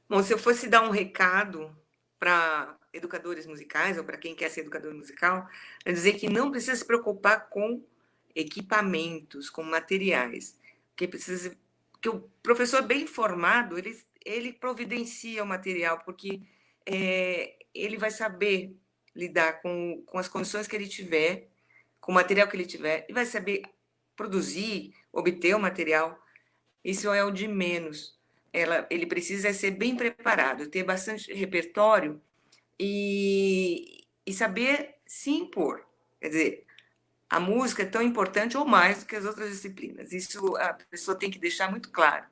Bom, se eu fosse dar um recado para educadores musicais, ou para quem quer ser educador musical, é dizer que não precisa se preocupar com equipamentos, com materiais, que o professor bem formado, ele providencia o material, porque ele vai saber lidar com as condições que ele tiver, com o material que ele tiver, e vai saber produzir, obter o material. Isso é o de menos. Ele precisa ser bem preparado, ter bastante repertório e saber se impor. Quer dizer, a música é tão importante ou mais do que as outras disciplinas. Isso a pessoa tem que deixar muito claro.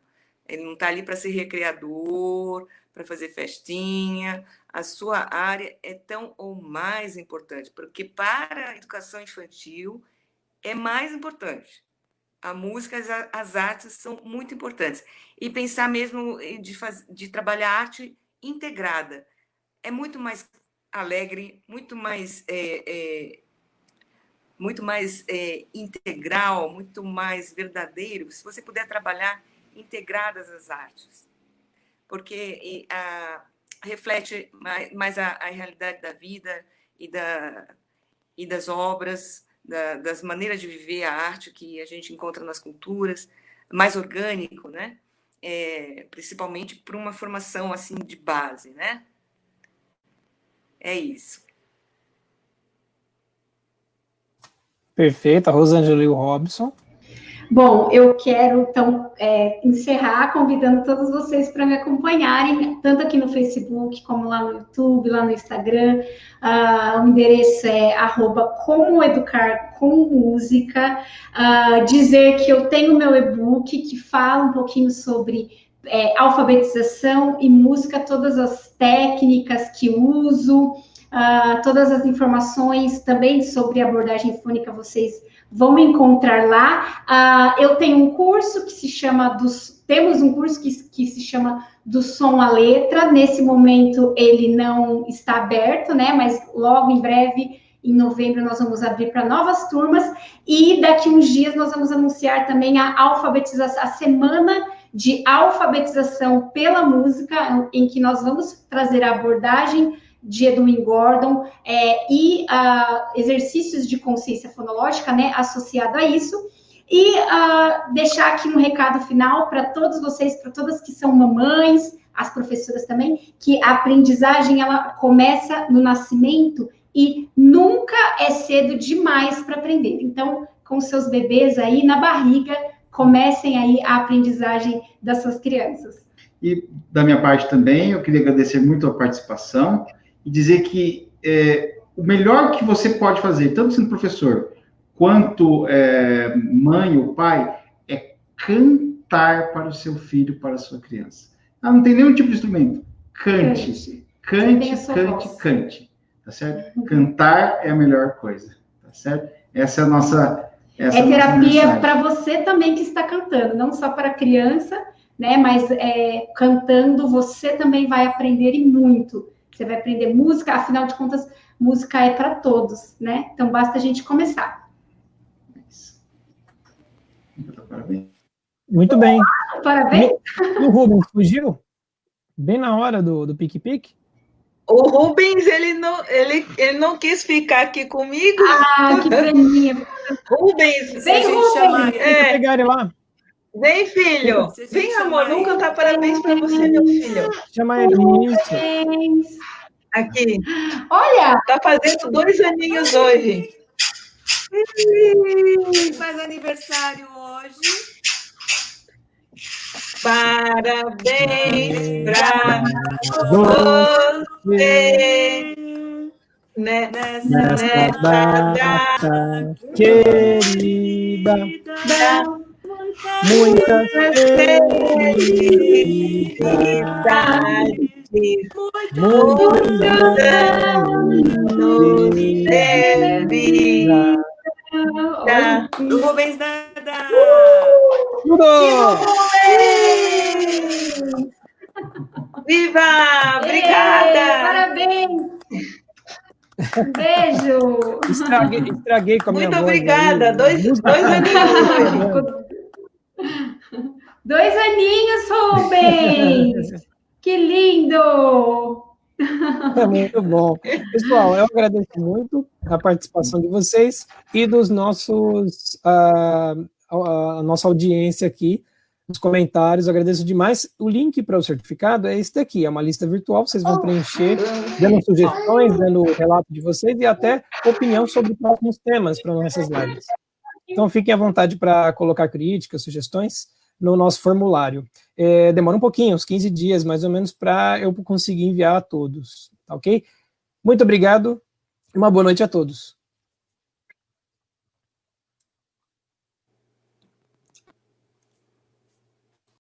Ele não está ali para ser recreador, para fazer festinha. A sua área é tão ou mais importante, porque para a educação infantil é mais importante. A música, as artes são muito importantes. E pensar mesmo de trabalhar arte integrada. É muito mais alegre, muito mais integral, muito mais verdadeiro, se você puder trabalhar integradas as artes. Porque reflete mais a realidade da vida e das obras, das maneiras de viver a arte que a gente encontra nas culturas, mais orgânico, né? Principalmente por uma formação assim de base, né? É isso. Perfeito, a Rosângela e o Robson. Bom, eu quero, então, encerrar convidando todos vocês para me acompanharem, tanto aqui no Facebook, como lá no YouTube, lá no Instagram. O endereço é @comoeducarcommúsica. Dizer que eu tenho meu e-book que fala um pouquinho sobre alfabetização e música, todas as técnicas que uso, todas as informações também sobre abordagem fônica vocês vão encontrar lá. Eu tenho um curso que se chama temos um curso que se chama Do Som à Letra. Nesse momento ele não está aberto, né? Mas logo em breve, em novembro, nós vamos abrir para novas turmas. E daqui uns dias nós vamos anunciar também a alfabetização, a semana de alfabetização pela música, em que nós vamos trazer a abordagem de Edwin Gordon e exercícios de consciência fonológica, né, associado a isso. E deixar aqui um recado final para todos vocês, para todas que são mamães, as professoras também, que a aprendizagem ela começa no nascimento e nunca é cedo demais para aprender. Então, com seus bebês aí na barriga, comecem aí a aprendizagem das suas crianças. E da minha parte também, eu queria agradecer muito a participação e dizer que o melhor que você pode fazer, tanto sendo professor, quanto mãe ou pai, é cantar para o seu filho, para a sua criança. Não tem nenhum tipo de instrumento. Cante, cante. Tá certo? Cantar é a melhor coisa. Tá certo? Essa é a nossa... é terapia para você também que está cantando, não só para a criança, né? Mas cantando você também vai aprender e muito. Você vai aprender música, afinal de contas, música é para todos, né? Então basta a gente começar. Parabéns. Muito bem. Parabéns. E o Rubens fugiu? Bem na hora do pique-pique? O Rubens, ele não quis ficar aqui comigo. Ah, que peninha. Rubens, Vem, Rubens. Tem que pegar ele lá. Vem, filho. Vem, amor, vamos cantar parabéns para você, meu filho. Chama ele, isso. Aqui. Olha! Tá fazendo 2 aninhos hoje. Faz aniversário hoje. Parabéns pra você, né? Nessa data querida, muitas felicidades, muitos anos de vida. Do Rubens Nada. Viva! Obrigada! Parabéns! Um beijo! Estraguei com a minha Muito voz. obrigada! Aí. 2 aninhos! 2 aninhos, Rubens! Que lindo! É muito bom. Pessoal, eu agradeço muito a participação de vocês e dos nossos, a nossa audiência aqui, nos comentários. Eu agradeço demais. O link para o certificado é esse daqui, é uma lista virtual, vocês vão preencher, dando sugestões, dando relato de vocês e até opinião sobre próximos temas para nossas lives. Então, fiquem à vontade para colocar críticas, sugestões no nosso formulário. Demora um pouquinho, uns 15 dias, mais ou menos, para eu conseguir enviar a todos, tá ok? Muito obrigado e uma boa noite a todos.